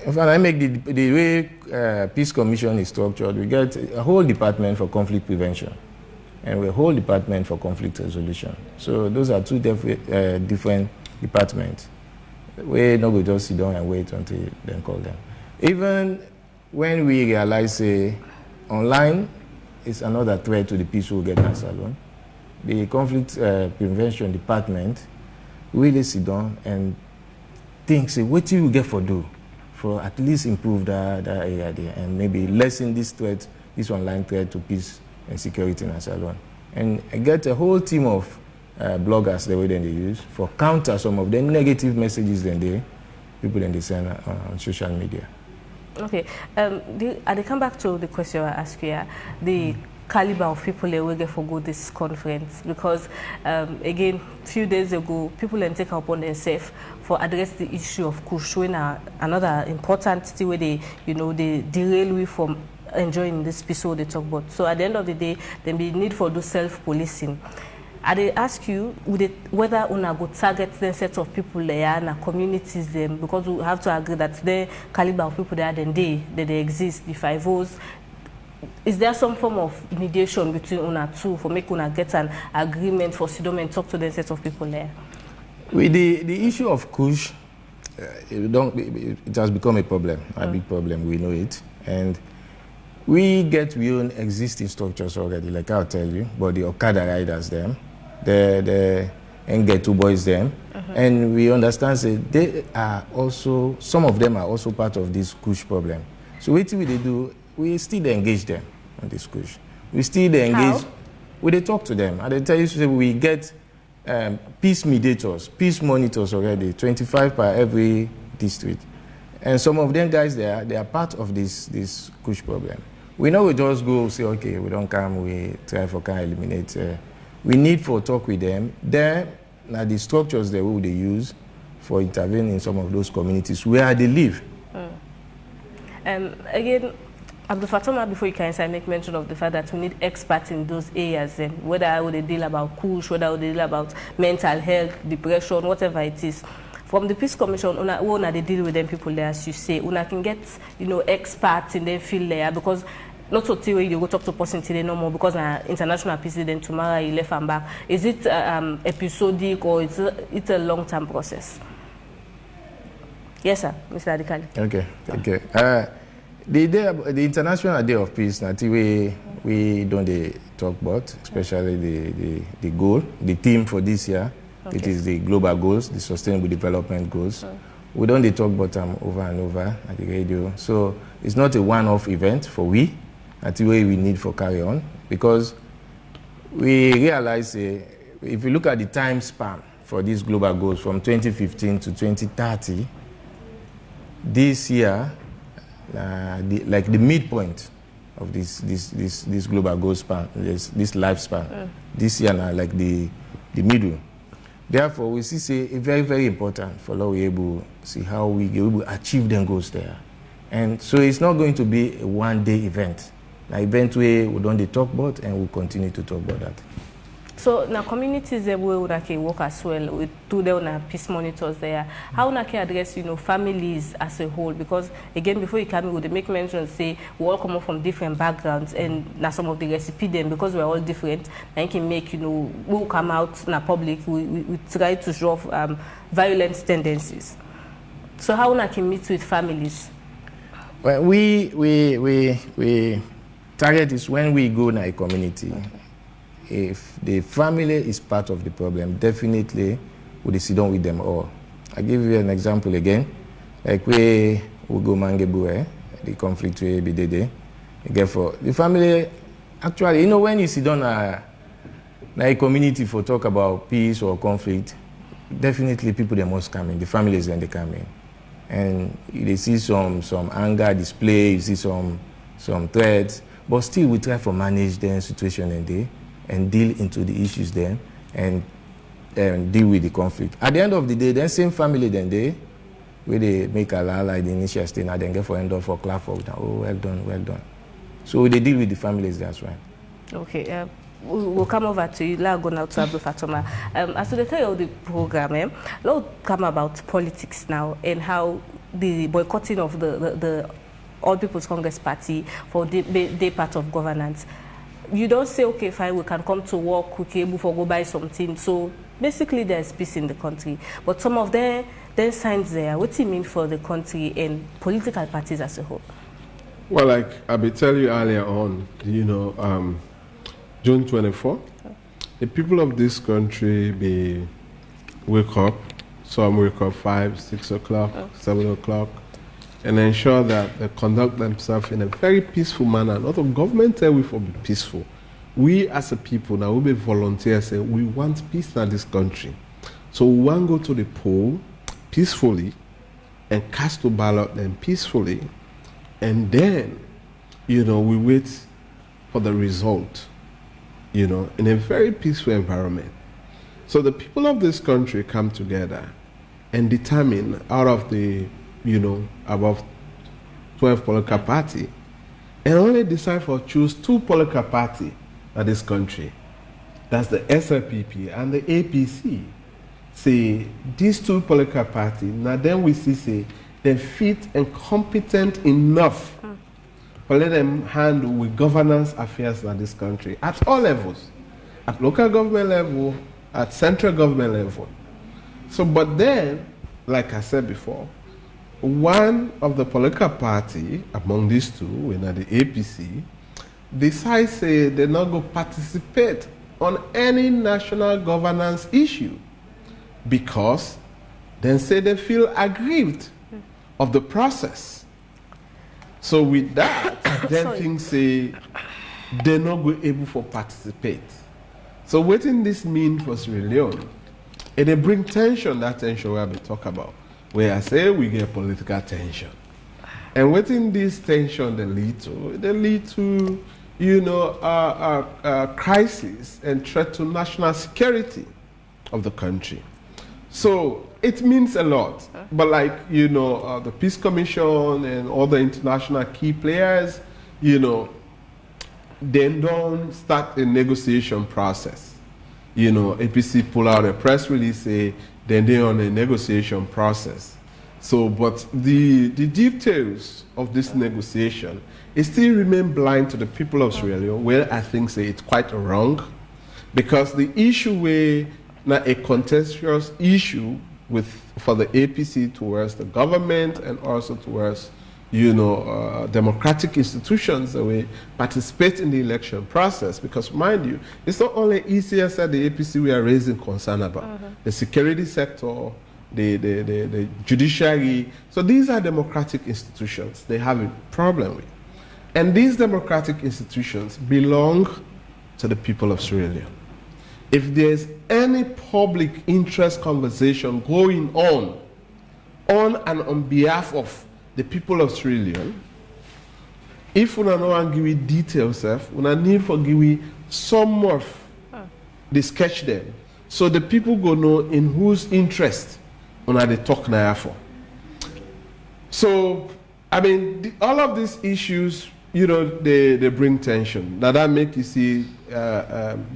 In fact, I make the way Peace Commission is structured, we get a whole department for conflict prevention and a whole department for conflict resolution. So those are two different departments. We not just sit down and wait until then call them. Even when we realize online is another threat to the peace we'll get in Salon, the conflict prevention department really sit down and think, say, what do you get for do for at least improve that area there and maybe lessen this threat, this online threat to peace and security in Salon. And I get a whole team of bloggers the way they use for counter some of the negative messages people then they send on social media. Okay, I come back to the question I asked you, the caliber of people they will get for go this conference, because again, few days ago, people then take upon themselves for address the issue of Kush, when another important thing where they derail we from enjoying this peace they talk about. So at the end of the day, there be need for those self-policing. I ask you whether una go target the set of people there and communities them, because we have to agree that the caliber of people there then they exist. The 5 O's, is there some form of mediation between una two for make una get an agreement for Sidom and talk to the set of people there? With the issue of Kush, it has become a problem, a big problem. We know it, and we own existing structures already. Like I'll tell you, but the Okada riders them. The Get2 boys them, and we understand that they are also, some of them are also part of this Kush problem. So what we do, we still engage them on this Kush. We still engage, they talk to them, and they tell you we get peace mediators, peace monitors already, 25 per every district, and some of them guys they are part of this Kush problem. We know we just go say okay, we don't come, we try for can eliminate. We need for talk with them. There, now the structures they will use for intervening in some of those communities where they live. Again, Abdul Fatoma, before you can answer, make mention of the fact that we need experts in those areas, whether they deal about Kush, whether they deal about mental health, depression, whatever it is. From the Peace Commission, they deal with them people there, as you say. Una can get experts in their field there, because not so till you go talk to a person today no more, because international peace then tomorrow you left and back. Is it episodic or it's a long-term process? Yes, sir, Mr. Adikali. Okay. The International Day of Peace, we don't talk about, especially the goal, the theme for this year. Okay. It is the global goals, the sustainable development goals. We don't talk about them over and over at the radio. So it's not a one-off event for we. That's the way we need for carry on, because we realize if you look at the time span for these global goals from 2015 to 2030, this year, the midpoint of this global goal span, this lifespan, this year now like the middle. Therefore, we see it's very, very important for us to be able to see how we able to achieve them goals there. And so it's not going to be a one-day event. An event where we don't talk about, and we'll continue to talk about that. So now communities where we work as well with the peace monitors there. How we can address families as a whole? Because again, before you come in, they make mention say we all come from different backgrounds, and now some of the recipe then because we're all different, and can make we'll come out in the public. We try to show off violent tendencies. So how we can meet with families? Well, we target is when we go in a community. If the family is part of the problem, definitely we sit down with them all. I give you an example again. Like we go Mangebu, the conflict we be there. For the family, actually, when you sit down Now, a community, for talk about peace or conflict, definitely people, they must come in. The families, then they come in. And they see some anger display, you see some threats, but still we try to manage the situation and deal into the issues then and deal with the conflict. At the end of the day, then same family where they make a lot like the initial state, now then get for end up for clap for them. Oh, well done, well done. So they deal with the families, that's right. Okay, we'll come over to you. Let's go now to Abdul Fatoma. As to the title of the program, let's come about politics now and how the boycotting of the All People's Congress Party for their part of governance. You don't say, okay, fine, we can come to work, we can able to go buy something. So basically, there's peace in the country. But some of their signs there, what do you mean for the country and political parties as a whole? Well, like I be tell you earlier on, June 24, the people of this country wake up. Some wake up 5, 6 o'clock, 7 o'clock, and ensure that they conduct themselves in a very peaceful manner. Not the government tell we for be peaceful. We as a people now, we be volunteers say we want peace in this country. So we want to go to the poll peacefully and cast a ballot then peacefully, and then, we wait for the result, in a very peaceful environment. So the people of this country come together and determine out of the, above 12 political party, and only decide for choose 2 political party in this country. That's the SLPP and the APC. Say, these 2 political parties, now then we see, they're fit and competent enough to let them handle with governance affairs in this country at all levels, at local government level, at central government level. So, but then, like I said before, one of the political party among these 2, the APC, decides say they're not going to participate on any national governance issue because then say they feel aggrieved of the process. So with that, then things say they're not going able to participate. So what in this mean for Sierra Leone? And they bring tension, that tension we have been talking about, where I say we get political tension. And what in this tension they lead to, crisis and threat to national security of the country. So it means a lot. But like, the Peace Commission and all the international key players, they don't start a negotiation process. APC pull out a press release, say then they're on a negotiation process. So, but the details of this negotiation, it still remain blind to the people of Sierra Leone, where I think say it's quite wrong, because the issue where not a contentious issue for the APC towards the government and also towards democratic institutions that we participate in the election process, because mind you, it's not only ECS and the APC we are raising concern about, the security sector, the judiciary. So these are democratic institutions they have a problem with. And these democratic institutions belong to the people of Sierra Leone. If there's any public interest conversation going on and on behalf of the people of Sierra Leone, if we don't want to give you details, we need to give you some of the sketch them, so the people go know in whose interest they talk now for. So, I mean, all of these issues, they bring tension. Now that make you see,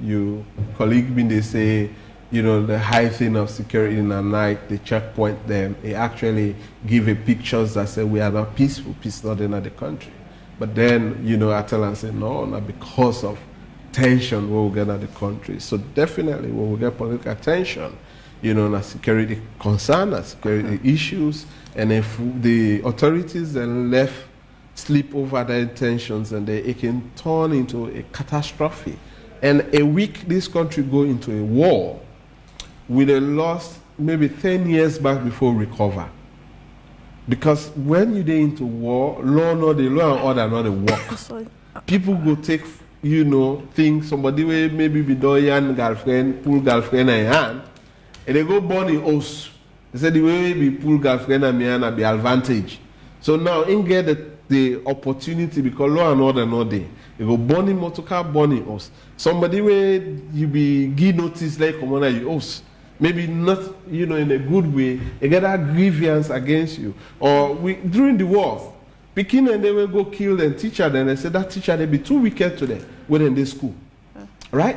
you colleague when they say, the high thing of security in the night, the checkpoint them, they actually give a pictures that say we are not peaceful, peace not in the country. But then, I tell and say, no, not because of tension we will get at the country. So definitely when we get political tension, na security concern, na security issues, and if the authorities then left sleep over their intentions, and it can turn into a catastrophe. And a week this country go into a war, with a loss maybe 10 years back before recover. Because when you get into war, law and order not the work. People go take think somebody will maybe be doing girlfriend, pull girlfriend in hand, and they go born in house. They say the way we pull girlfriend and me and be advantage. So now in get the opportunity because law and order not there. You go born in motor car, born in house. Somebody where you be give notice like come on your house. Maybe not, in a good way, they get a grievance against you. Or during the war, Pekin and they will go kill the teacher, then they say that teacher they be too wicked to them within this school. Right?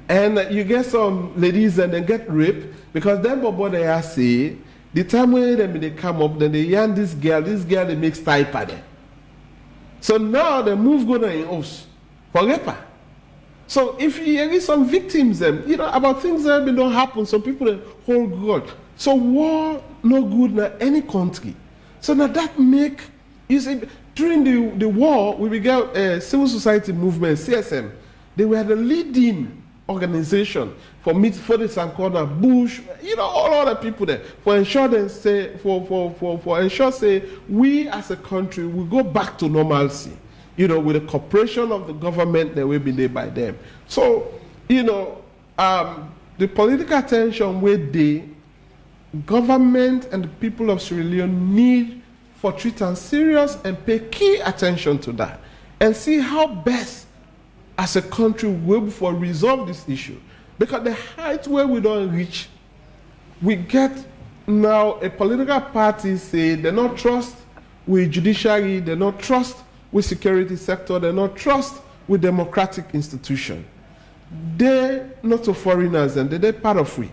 And you get some ladies and they get raped because them bobo they are say the time when they come up, then they yarn this girl they make style pattern. So now the move go in house for raper. So if you hear some victims, about things that don't happen, some people hold God. So war no good in any country. So now that make, you see, during the war, we began civil society movement, CSM. They were the leading organization for the Sankona, Bush, all other people there, for ensure we as a country will go back to normalcy. With the cooperation of the government that will be there by them. So, the political tension where the government and the people of Sierra Leone need for treating serious and pay key attention to that and see how best as a country will for resolve this issue. Because the height where we don't reach, we get now a political party say they don't trust with judiciary, they don't trust with security sector, they not trust with democratic institution. They're not so foreigners and they're part of we.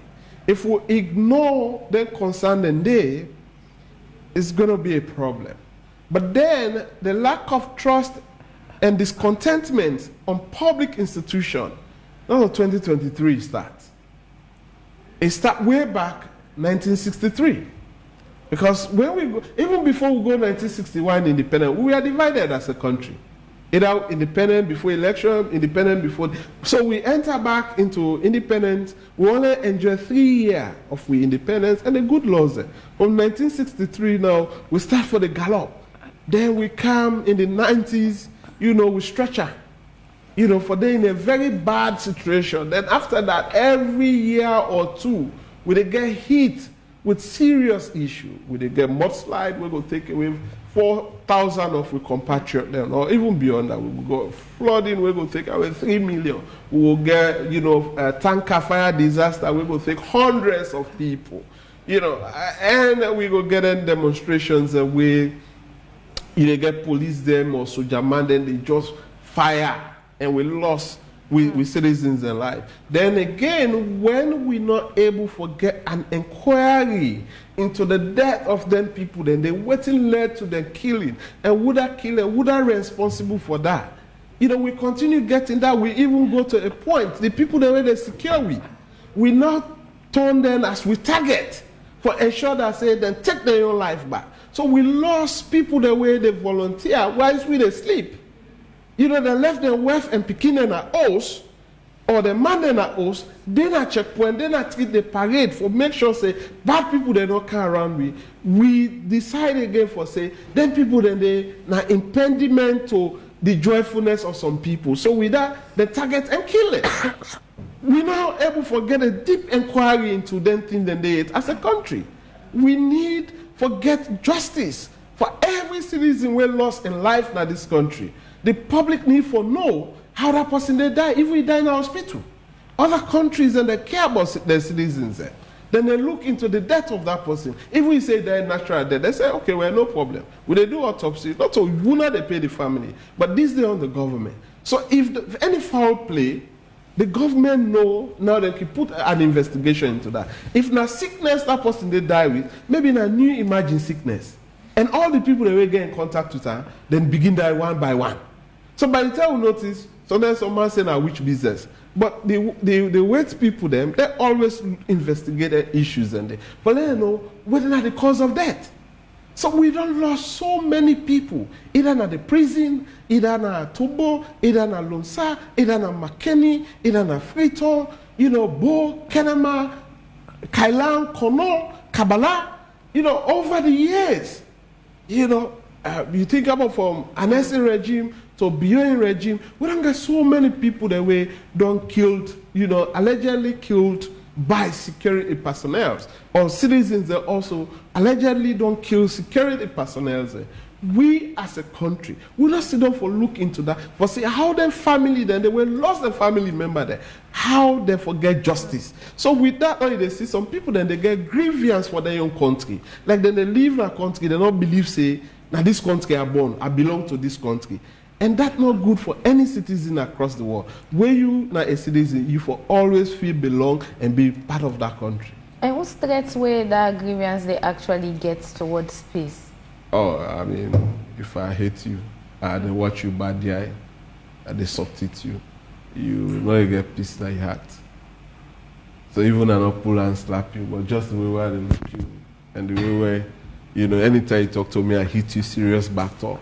If we ignore their concern and it's going to be a problem. But then the lack of trust and discontentment on public institution, now 2023 starts. It starts way back 1963. Because when we go, even before we go 1961 independent, we are divided as a country. Either independent before election, independent before. So we enter back into independence. We only enjoy 3 years of we independence and the good laws there. From 1963 now, we start for the gallop. Then we come in the 90s, we stretcher. For them in a very bad situation. Then after that, every year or two, we get hit with serious issue. We get mudslide, we go take away 4,000 of we compatriot them, or even beyond that. We will go flooding, we go take away 3 million. We will get, a tanker fire disaster, we will take hundreds of people. And we go get in demonstrations where get police them or soldier man, then they just fire and we lost with citizens in life. Then again, when we're not able to get an inquiry into the death of them people, then they waiting led to the killing. And would that killer, would that responsible for that? We continue getting that. We even go to a point, the people that were they secure we not turn them as we target for ensure that say then take their own life back. So we lost people the way they volunteer whilst we they sleep. They left their wife and picking in a house, or the man in a house, they not checkpoint, they not treat the parade for make sure say bad people they don't come around me. We decide again for say, then people then they na impediment to the joyfulness of some people. So with that, they target and kill it. We're now able to get a deep inquiry into them things that they as a country. We need to get justice for every citizen we lost in life in this country. The public need to know how that person they die, if we die in a hospital. Other countries and they care about their citizens there. Then they look into the death of that person. If we say they're natural death, they say, okay, well, no problem. Will they do autopsy? Not so will not they pay the family. But this they on the government. So if any foul play, the government know now they can put an investigation into that. If na sickness that person they die with, maybe na new emerging sickness. And all the people that will get in contact with her, then begin die one by one. So by the time we notice, sometimes someone say na which business. But the wait people them, they always investigate issues and they, but they know whether not the cause of death. So we don't lost so many people, either na the prison, either na Tobo, either na Lonsa, either na McKinney, either na Freetown, Bo, Kenema, Kailan, Kono, Kabbalah, over the years. You think about from Anesi regime to Bion regime, we don't get so many people that were done killed, allegedly killed by security personnel, or citizens that also allegedly don't kill security personnel. We as a country will not sit down for look into that, for see how their family then they will lost their family member there, how they forget justice. So with that, they see some people then they get grievance for their own country. Like then they leave their country, they don't believe say, now this country I born, I belong to this country. And that's not good for any citizen across the world. Where you not a citizen, you for always feel belong and be part of that country. And what threats where that grievance they actually get towards peace? Oh, I mean, if I hate you, I they watch you bad eye, and they substitute you, you know you get peace in your heart. So even I not pull and slap you, but just the way where they look you, and the way where, anytime you talk to me, I hit you serious back talk.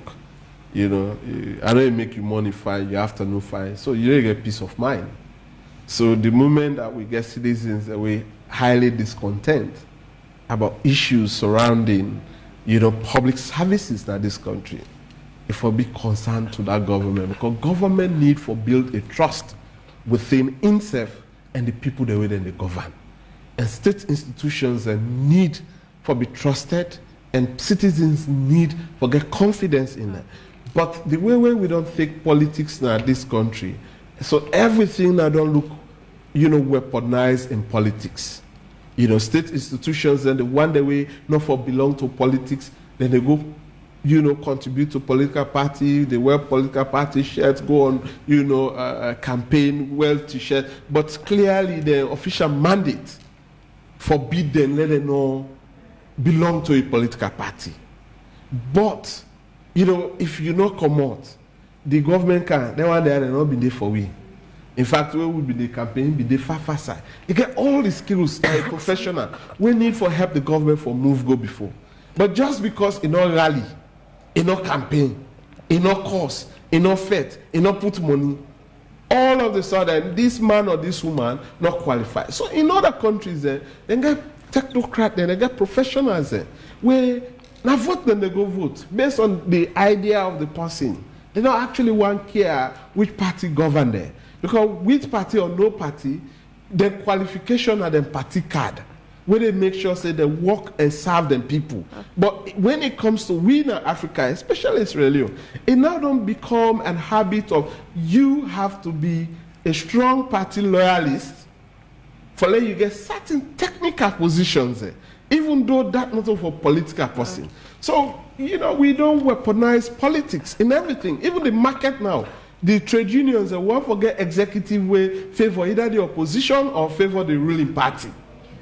I don't make you money fine, your afternoon fine, so you don't get peace of mind. So the moment that we get citizens that we highly discontent about issues surrounding public services in this country, if we be concerned to that government, because government need for build a trust within itself and the people that way they govern. And state institutions need for be trusted, and citizens need for get confidence in it. But the way we don't take politics in this country, so everything that don't look, weaponized in politics. State institutions and the one that way not for belong to politics, then they go, contribute to political party, they wear political party shirts, go on, campaign, wear t-shirt, but clearly the official mandate forbid them, let them know, belong to a political party. But, if you not come out, the government can, they one there, they not be there for we. In fact, we will be the campaign, be the far side. You get all the skills as a professional. We need for help the government for move go before. But just because in no rally, in no campaign, in no cause, in no fete, in no put money, all of the sudden this man or this woman not qualified. So in other countries, they get technocrats, they get professionals where now vote then they go vote based on the idea of the person. They don't actually want care which party govern there. Because with party or no party, the qualification are the party card, where they make sure say they work and serve them people. But when it comes to we in Africa, especially Sierra Leone, it now don't become a habit of you have to be a strong party loyalist for let you get certain technical positions, even though that's not for political person. So, we don't weaponize politics in everything, even the market now. The trade unions won't forget executive way favor either the opposition or favor the ruling party.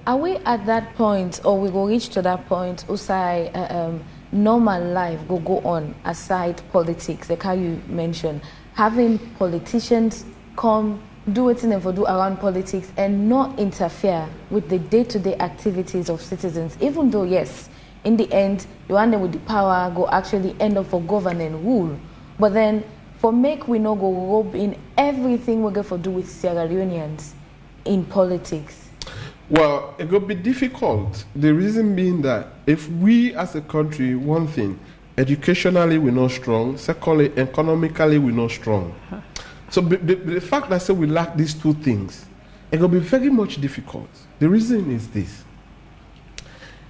Are we at that point, or we will reach to that point, Usai, normal life go on aside politics, like how you mentioned, having politicians come do what they do around politics and not interfere with the day-to-day activities of citizens, even though, yes, in the end, the one with the power go actually end up for governing rule. But then, for make we no go rob in everything we get for do with Sierra Leoneans in politics? Well, it could be difficult. The reason being that if we as a country, one thing, educationally we're not strong, secondly, economically we're not strong. So the fact that say we lack these two things, it will be very much difficult. The reason is this.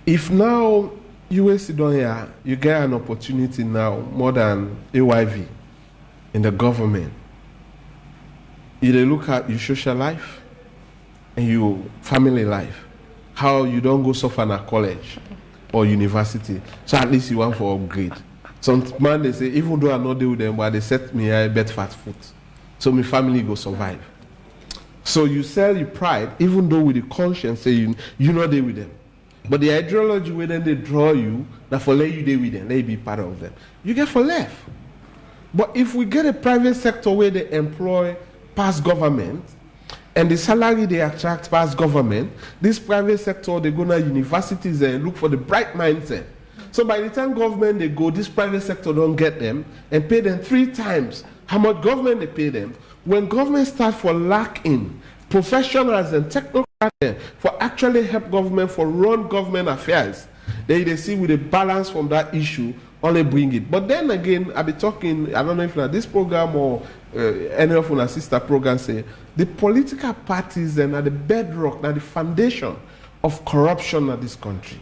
If now you sit down here, you get an opportunity now more than AYV in the government. You look at your social life and your family life, how you don't go suffer in a college or university, so at least you want for upgrade. Some man they say, even though I not deal with them, but they set me a bet fat foot, so my family go survive. So you sell your pride, even though with the conscience say you not deal with them. But the ideology where then they draw you, that for let you deal with them, let you be part of them. You get for left. But if we get a private sector where they employ past government, and the salary they attract past government, this private sector, they go to universities and look for the bright mindset. So by the time government they go, this private sector don't get them and pay them 3 times how much government they pay them. When government start for lacking professionals and technocrats for actually help government for run government affairs, they see with a balance from that issue only bring it. But then again, I'll be talking, I don't know if this program or any of our sister programs say, the political parties then are the bedrock, are the foundation of corruption in this country.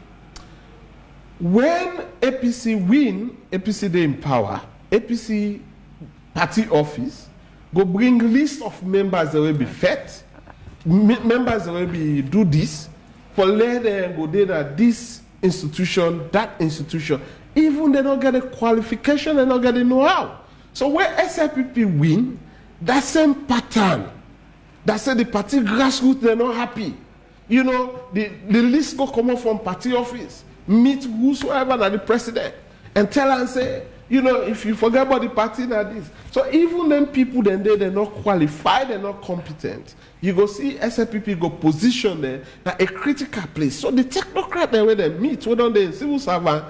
When APC win, APC they in power, APC party office, go bring list of members that will be fed, members that will be do this, for later go there this institution, that institution. Even they don't get a qualification, they don't get a know-how. So where SLPP win, that same pattern, that say the party grassroots, they're not happy. You know, the list go come up from party office, meet whosoever that the president, and tell and say, you know, if you forget about the party, now this. So even them people, then they're not qualified, they're not competent. You go see SLPP go position there at a critical place. So the technocrat there where they meet, whether they in civil servant,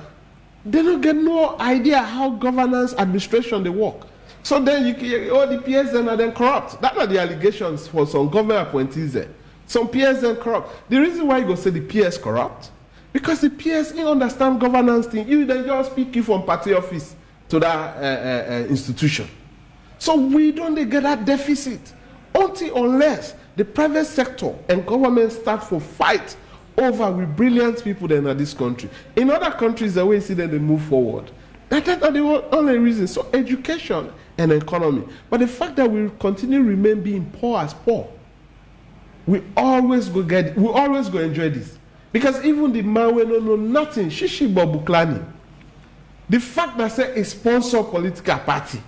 they don't get no idea how governance administration they work. So then you can, all the PS then are then corrupt. That are the allegations for some government appointees there. Some PS then corrupt. The reason why you go say the PS corrupt, because the PS you understand governance thing. You then just speak you from party office to that institution. So we don't get that deficit unless the private sector and government start for fight over with brilliant people then in this country. In other countries, the way you see them, they move forward. That's the only reason. So education and economy. But the fact that we continue to remain being poor as poor, we always go enjoy this. Because even the man will not know nothing, Shishi Bobuklani. The fact that say a sponsor political party,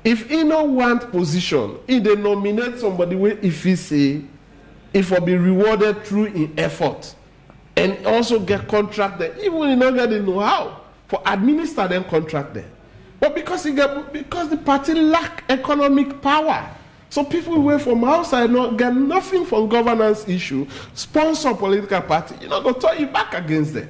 if he don't want position, if they nominate somebody where if he say, if will be rewarded through in effort, and also get contract there, even if not get the know-how for administer them contract there. But because the party lack economic power, so people away from outside not get nothing from governance issue, sponsor political party, you know, go turn you back against them.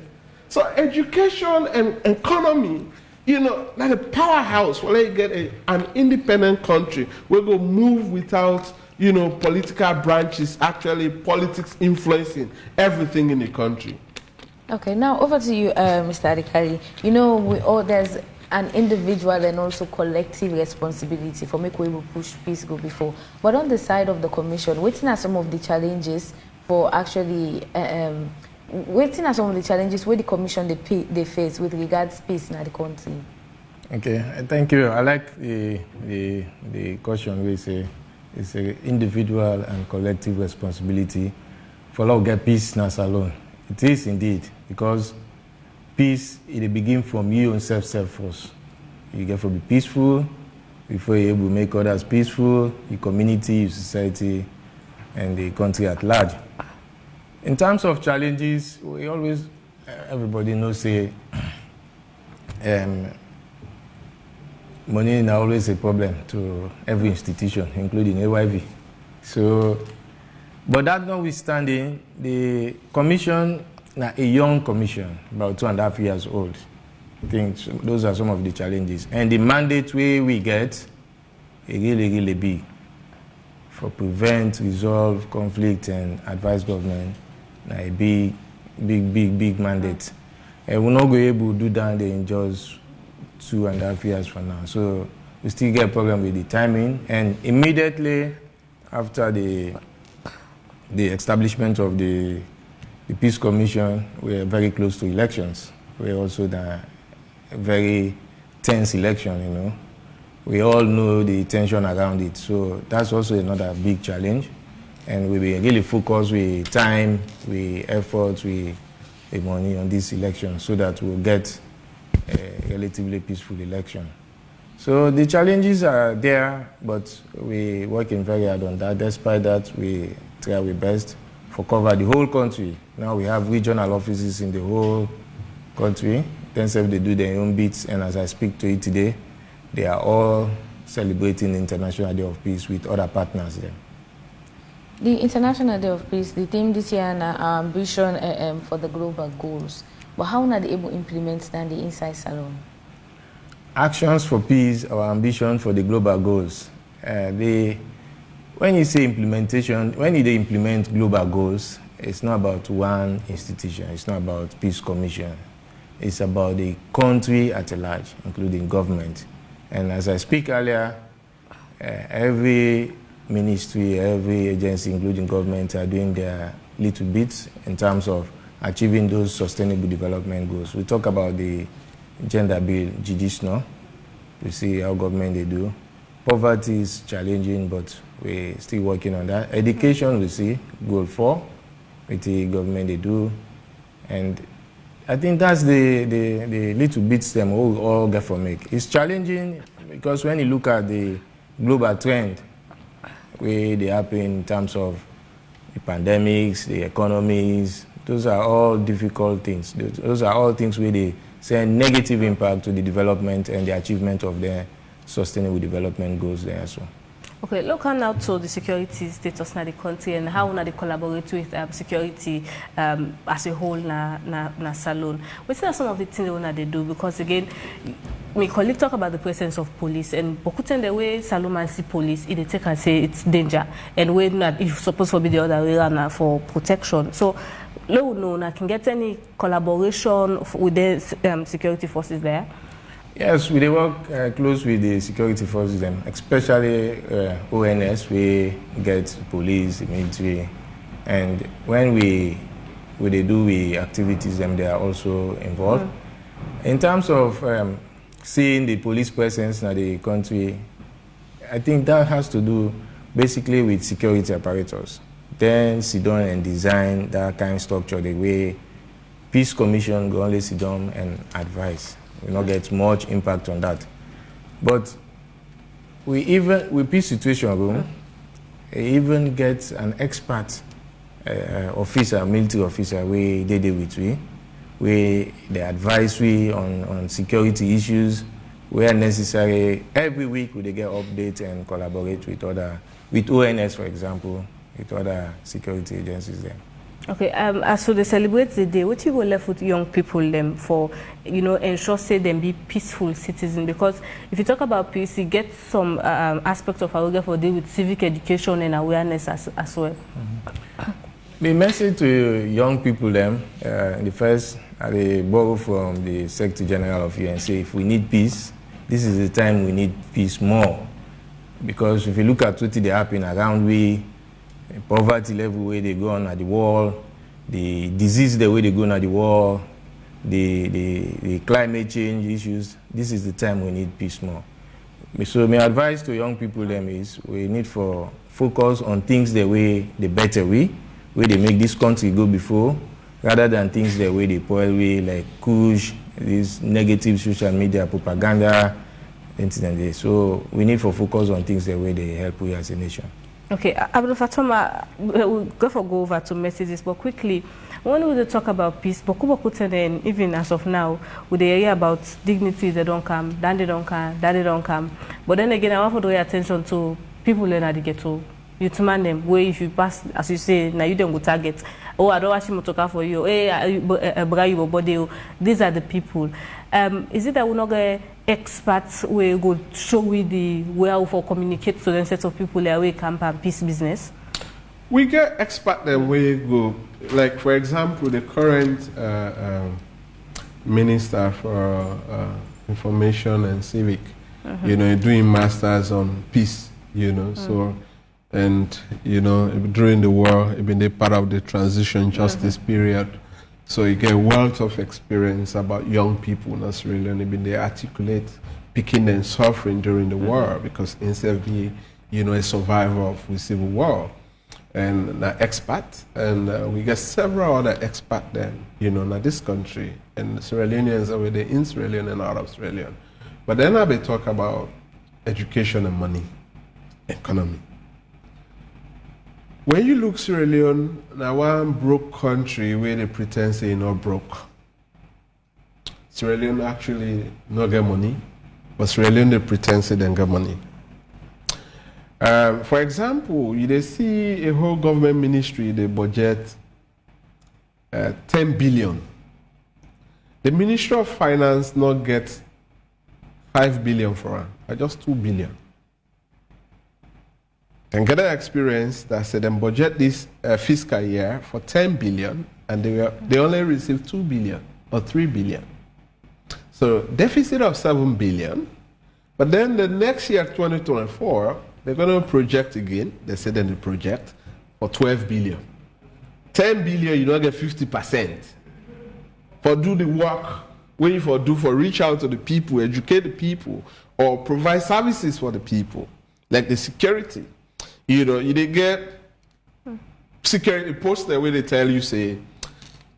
So education and economy, you know, like a powerhouse where you get an independent country, we go move without, you know, political branches, actually politics influencing everything in the country. Okay, now over to you, Mr. Adikali. You know, there's an individual and also collective responsibility for make we will push peace go before. But on the side of the commission, what are some of the challenges for actually, what are some of the challenges where the commission they face with regards to peace in the country? Okay, thank you. I like the question we say it's an individual and collective responsibility for us to get peace not alone. It is indeed, because peace, it begins from you and self first. You get to be peaceful before you're able to make others peaceful, your community, your society, and the country at large. In terms of challenges, we always, everybody knows, say, money is always a problem to every institution, including AYV. So, but that notwithstanding, the commission, a young commission, about 2.5 years old. I think those are some of the challenges. And the mandate we get is really big for prevent, resolve conflict and advise government. A big mandate. And we're not going to be able to do that in just 2.5 years from now. So we still get a problem with the timing. And immediately after the establishment of the Peace Commission, we are very close to elections. We're also in a very tense election, you know. We all know the tension around it. So that's also another big challenge. And we'll be really focused with time, with efforts, with money on this election so that we'll get a relatively peaceful election. So the challenges are there, but we're working very hard on that. Despite that, we try our best for cover the whole country. Now we have regional offices in the whole country. Then they do their own bits, and as I speak to you today, they are all celebrating the International Day of Peace with other partners there. The International Day of Peace, the theme this year is our ambition for the global goals. But how are they able to implement that the inside salon? Actions for peace, our ambition for the global goals. When you say implementation, when you implement global goals, it's not about one institution. It's not about Peace Commission. It's about the country at large, including government. And as I speak earlier, every ministry, every agency, including government, are doing their little bits in terms of achieving those sustainable development goals. We talk about the gender bill, GDSNO. We see how government they do. Poverty is challenging, but we're still working on that. Education, we see, goal 4, with the government they do. And I think that's the little bits them all get from it. It's challenging because when you look at the global trend, where they happen in terms of the pandemics, the economies, those are all difficult things. Those are all things where they send negative impact to the development and the achievement of the sustainable development goals there as well. Okay, look now to the security status in the country and how they collaborate with security as a whole na Salone. We see some of the things they do because again, my colleague talk about the presence of police and Bokuten the way Salone see police, it take and say it's danger and when it's supposed to be the other way around for protection. So, no, can get any collaboration with the security forces there? Yes, we work close with the security forces, especially ONS. We get police, the military, and when we do activities, they are also involved. In terms of seeing the police presence in the country, I think that has to do basically with security apparatus. Then sit down and design that kind of structure the way Peace Commission go only sit down and advise. We not get much impact on that. But with Peace Situation Room, even get an expert officer, military officer, where they deal with we, where they advise we on security issues, where necessary. Every week we get updates and collaborate with ONS, for example, with other security agencies there. Okay, as so they celebrate the day, what you go left with young people them for, ensure say them be peaceful citizens? Because if you talk about peace, you get some aspects of our for deal with civic education and awareness as well. The message to young people them, the first, I borrow from the Secretary General of UN, say if we need peace, this is the time we need peace more. Because if you look at what they happen around poverty level where they go on at the wall, the disease the way they go on at the wall, the climate change issues, this is the time we need peace more. So my advice to young people them is we need for focus on things the way the better way they make this country go before, rather than things the way they spoil way like kush, this negative social media propaganda, incident. So we need for focus on things the way they help we as a nation. Okay, Abdul Fatoma, we'll go over to messages, but quickly, when we talk about peace, and even as of now, with the area about dignity, they don't come, then they don't come, that they don't come. But then again, I want to draw your attention to people in the ghetto. You demand them, where if you pass, as you say, now you don't go target. Oh, I don't want him to talk for you. Hey, body. These are the people. Is it that we're not get experts where go show with the way for communicate to the set of people that we camp and peace business? We get experts that way go. Like for example, the current minister for information and civic, doing masters on peace. So. And, during the war, I've been a part of the transition justice period. So you get a wealth of experience about young people in Australia, and been they articulate picking and suffering during the war, because instead of being, a survivor of the civil war. And an expert, and we get several other experts then, in this country. And Sierra Leoneans are whether in Sierra Leone and out of Sierra Leone. But then I'll be talk about education and money, economy. When you look Sierra Leone, now one broke country where they pretend say not broke. Sierra Leone actually not get money, but Sierra Leone they pretend say they get money. For example, they see a whole government ministry, they budget 10 billion. The Ministry of Finance not get 5 billion for it, just 2 billion. And get an experience that said them budget this fiscal year for 10 billion and they only received 2 billion or 3 billion. So deficit of 7 billion. But then the next year, 2024, they're going to project again. They said in the project for 12 billion. 10 billion, you don't get 50%. For do the work, where for do for reach out to the people, educate the people, or provide services for the people, like the security. You know, you get security poster where they tell you, say,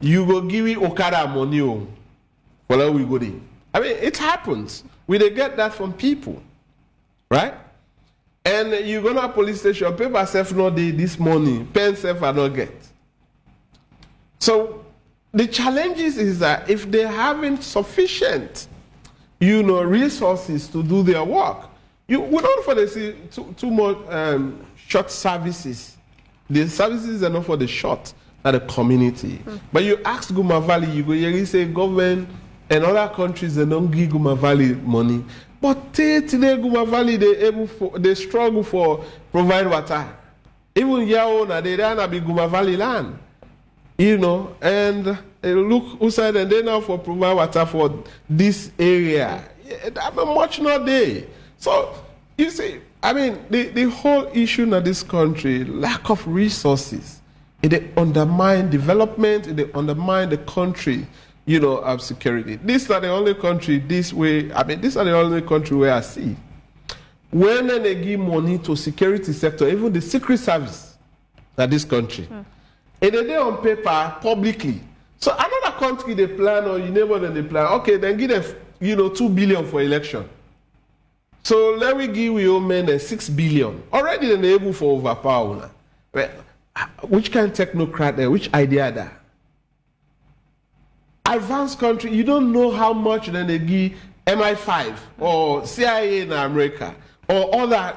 you go give me Okada money, well, we go there. I mean, it happens. We they get that from people, right? And you go to a police station, paper self no day this morning, pen self I not get. So the challenges is that if they haven't sufficient, you know, resources to do their work, we don't for the see too much short services. The services are not for the short at the community. But you ask Guma Valley, you go here say government and other countries they don't give Guma Valley money. But today Guma Valley they struggle for provide water. Even Yaona, they don't be Guma Valley land. You know, and look outside and they now for provide water for this area. That much not there. So you see, I mean, the whole issue in this country, lack of resources, it undermine development, it undermine the country, you know, of security. These are the only country this way. I mean, these are the only country where I see when they give money to security sector, even the secret service that this country. And they on paper publicly. So another country they plan or you never then they plan. Okay, then give them 2 billion for election. So let me give you men 6 billion. Already they're able for overpower. Which kind of technocrat there? Which idea there? Advanced country, you don't know how much then they give MI5 or CIA in America or other,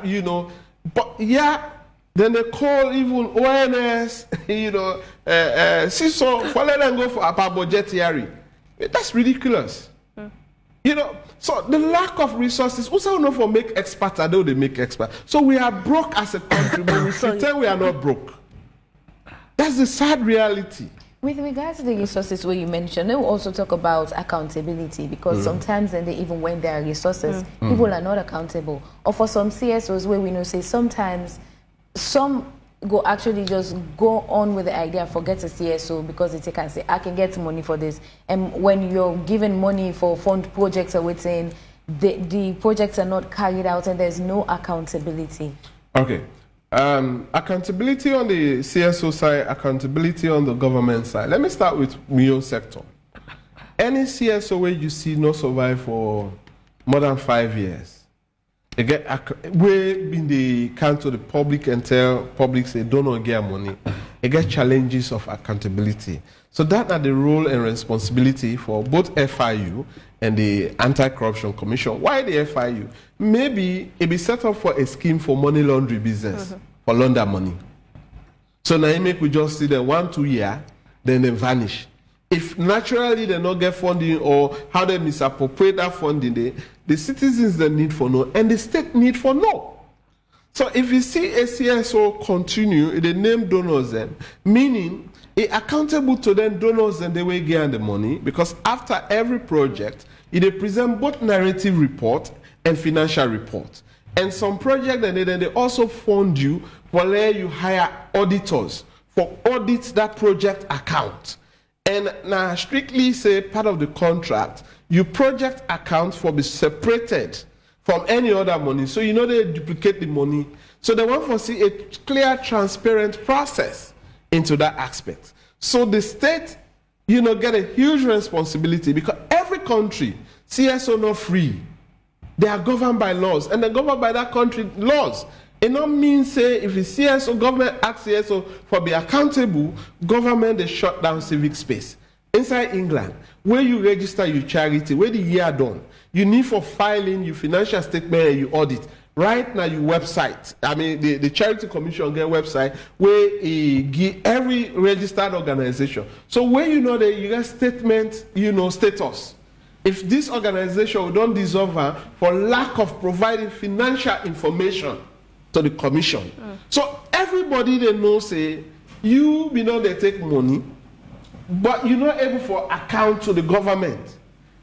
But yeah. Then they call even ONS, CISO, for let them go for a budget hearing. That's ridiculous. So the lack of resources, also not for make experts, I know they make experts. So we are broke as a country, but we pretend we are not broke. That's the sad reality. With regards to the resources where you mentioned, they will also talk about accountability because sometimes then even when there are resources, people are not accountable. Or for some CSOs where we know say sometimes some go actually just go on with the idea, forget a CSO because they can say, I can get money for this. And when you're given money for fund projects or within, the projects are not carried out and there's no accountability. Okay. Accountability on the CSO side, accountability on the government side. Let me start with my own sector. Any CSO where you see not survive for more than 5 years, we in the count to the public and tell public say don't get money. It get challenges of accountability. So that are the role and responsibility for both FIU and the Anti-Corruption Commission. Why the FIU? Maybe it be set up for a scheme for money laundry business, for launder money. So now you make we just see them 1-2 years, then they vanish. If naturally they not get funding or how they misappropriate that funding, the citizens they need for no, and the state need for no. So if you see a CSO continue, they name donors them, meaning it accountable to them donors and they will get the money because after every project, it present both narrative report and financial report. And some project and then they also fund you for where you hire auditors for audit that project account. And now strictly say part of the contract, your project account for be separated from any other money. So they duplicate the money. So they want to see a clear, transparent process into that aspect. So the state, get a huge responsibility because every country, CSO not free. They are governed by laws and they're governed by that country laws. It not mean say if the CSO, government asks CSO for be accountable, government they shut down civic space. Inside England, where you register your charity, where the year done, you need for filing your financial statement and you audit. Right now your website, I mean the Charity Commission get website where it give every registered organization. So where that you get statement, status. If this organization don't deserve her for lack of providing financial information to the commission. So everybody they know say they take money, but you're not able for account to the government.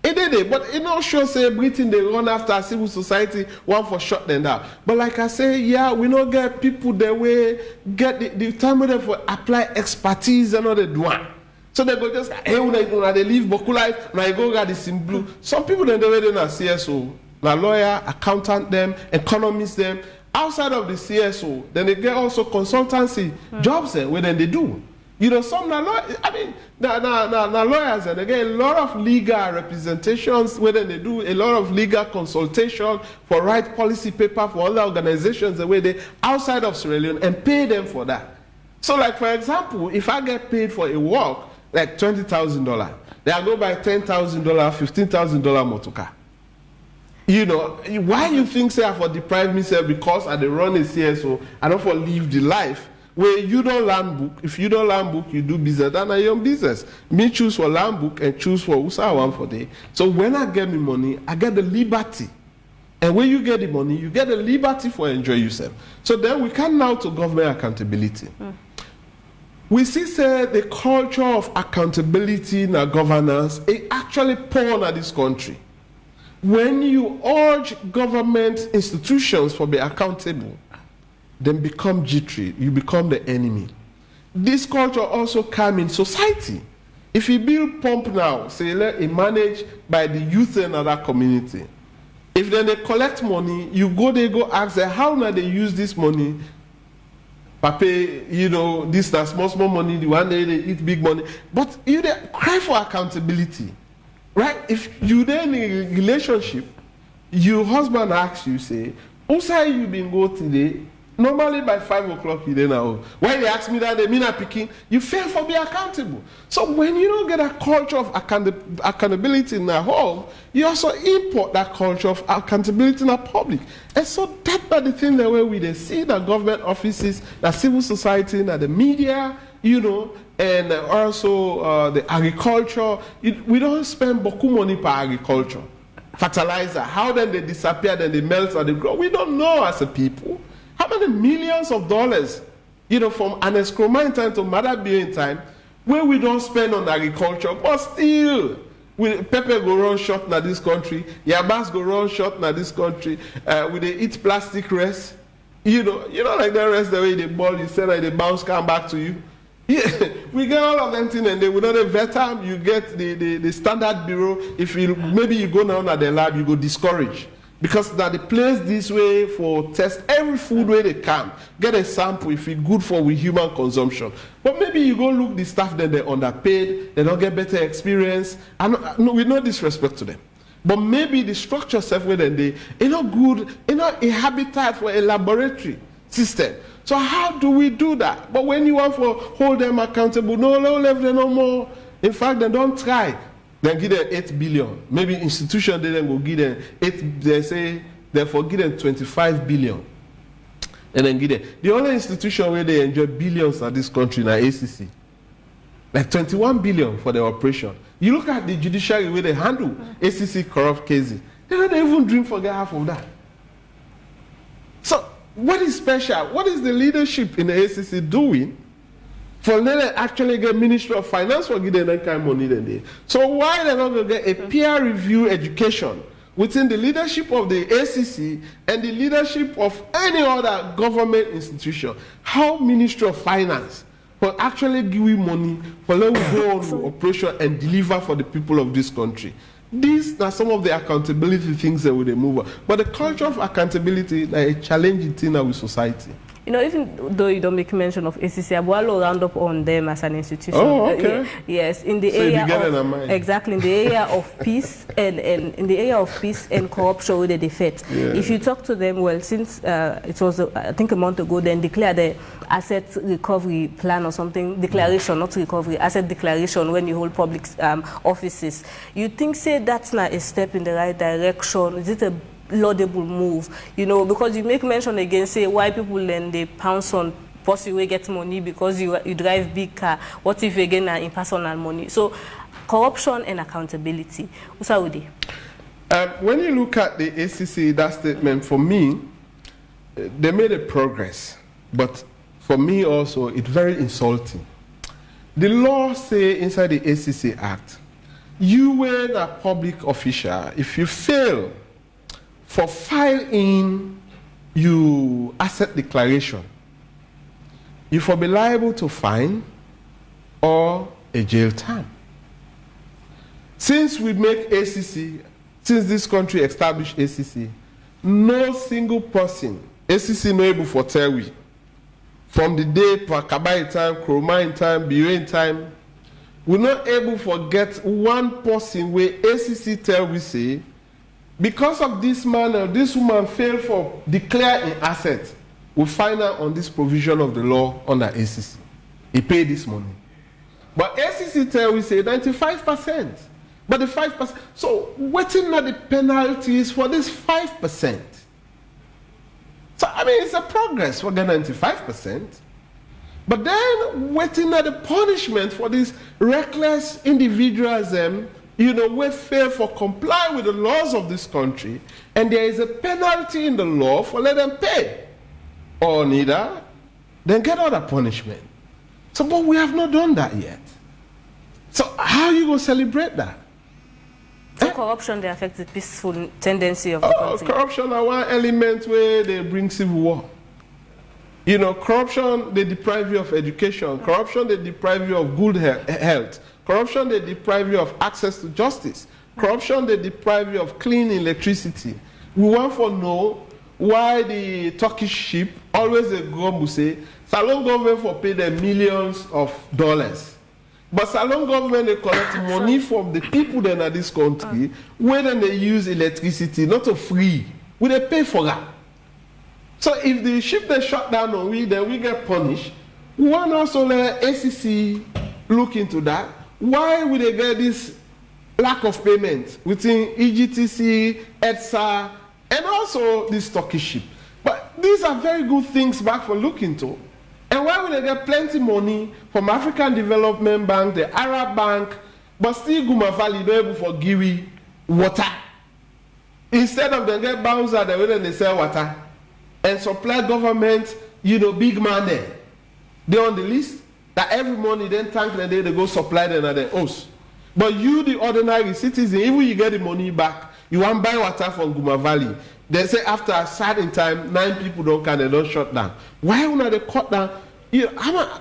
It did, but it not sure say Britain they run after civil society one for shut them down. But like I say, yeah, we not get people the way get the time with them for apply expertise and all the one. So they go just hey when they leave Boku life, now go get this in blue. Some people then they wait na CSO, na lawyer, accountant them, economist them. Outside of the CSO, then they get also consultancy jobs where then they do. You know, some lawyers, and they get a lot of legal representations, where then they do a lot of legal consultation for write policy paper for other organizations, the way they outside of Sierra Leone and pay them for that. So, like for example, if I get paid for a work like $20,000, then I go buy $10,000, $15,000 motor. You know, why you think say I for deprive myself because I dey run a CSO, I don't for live the life where you don't learn book. If you don't learn book, you do business. Then I own business. Me choose for learn book and choose for who I want for day. So when I get me money, I get the liberty. And when you get the money, you get the liberty for enjoy yourself. So then we come now to government accountability. We see say the culture of accountability in our governance is actually poor in this country. When you urge government institutions for be accountable, then become jittery, you become the enemy. This culture also comes in society. If you build pump now, say let it managed by the youth in another community. If then they collect money, you go ask them how now they use this money. Papa, you know, this that small money, the one day they eat big money. But you they cry for accountability. Right? If you then in a relationship, your husband asks you, say, who say you been go today? Normally by 5 o'clock you then now. When they ask me that they mean I'm picking, you fail for be accountable. So when you don't get a culture of accountability in the home, you also import that culture of accountability in the public. And so that's the thing that way we they see the government offices, the civil society, the media, you know, and also the agriculture. We don't spend beaucoup money per agriculture. Fertilizer, how then they disappear, then they melt or they grow. We don't know as a people. How many millions of dollars, you know, from an escroma in time to mother being time, where we don't spend on agriculture, but still, pepper go run short in this country, yabas go run short in this country, we they eat plastic rest, you know, like the rest the way they ball, you say like they bounce come back to you. Yeah, we get all of them things and they will not vet them. You get the standard bureau. If you maybe you go now at the lab, you go discourage. Because that they place this way for test every food where they can. Get a sample if it's good for with human consumption. But maybe you go look the staff that they're underpaid, they don't get better experience. And no, with no disrespect to them. But maybe the structure self where they not good, not a habitat for a laboratory system. So how do we do that? But when you want to hold them accountable, no leave them no more. In fact, they don't try. Then give them 8 billion. Maybe institution they then go give them 8, they say therefore give them 25 billion. And then give them. The only institution where they enjoy billions at this country now ACC. Like 21 billion for the operation. You look at the judiciary where they handle ACC corrupt cases. They don't even dream forget half of that. So what is special? What is the leadership in the ACC doing for them to actually get Ministry of Finance for giving that kind of money than they? So why they're not going to get a peer review education within the leadership of the ACC and the leadership of any other government institution? How Ministry of Finance will actually give you money for them to go on operation and deliver for the people of this country? These are some of the accountability things that will they move on. But the culture of accountability is a challenging thing with society. You know, even though you don't make mention of ACC, I will round up on them as an institution. Oh, okay. Yes, in the area of exactly in the area of peace and in the area of peace and corruption with the defeat. Yeah. If you talk to them, well, since it was I think a month ago, then declare the asset recovery plan or something, declaration, not recovery, asset declaration when you hold public offices. You think say that's not a step in the right direction? Is it a laudable move, you know, because you make mention again, say why people then they pounce on boss you get money because you drive big car. What if you get impersonal money? So corruption and accountability. What's that with it? When you look at the ACC, that statement, for me, they made a progress, but for me also, it's very insulting. The law say inside the ACC Act you when a public official, if you fail for filing your asset declaration, you will be liable to fine or a jail term. Since we make ACC, since this country established ACC, no single person, ACC no able for tell we, from the day Pakabai time, Kromai time, Biwe time, we're not able to get one person where ACC tell we say, because of this man or this woman failed for declare an asset, we find out on this provision of the law under ACC. He paid this money. But ACC tell we say 95%. But the 5%, so waiting at the penalties for this 5%. So, I mean, it's a progress for the 95%. But then waiting at the punishment for these reckless individuals, we fail for comply with the laws of this country, and there is a penalty in the law for let them pay. Or neither, then get other punishment. So, but we have not done that yet. So how are you going to celebrate that? So corruption, they affect the peaceful tendency of the country. Corruption are one element where they bring civil war. Corruption, they deprive you of education. Corruption, they deprive you of good health. Corruption, they deprive you of access to justice. Corruption, they deprive you of clean electricity. We want to know why the Turkish ship always a go say, Salon government for pay them millions of dollars. But Salon government, they collect money from the people that are in this country, where then they use electricity, not for free. We they pay for that. So if the ship they shut down on we, then we get punished. We want also let ACC look into that. Why would they get this lack of payment within EGTC, EDSA, and also this Turkish ship? But these are very good things back for looking to. And why would they get plenty money from African Development Bank, the Arab Bank, but still Guma Valley not able for give water? Instead of them get bouncer, the way they sell water and supply government, big man there. They're on the list that every money then tank the day they go supply them at their house. But you, the ordinary citizen, even you get the money back, you want to buy water from Guma Valley. They say after a certain time, 9 people don't come, they don't shut down. Why would they cut down?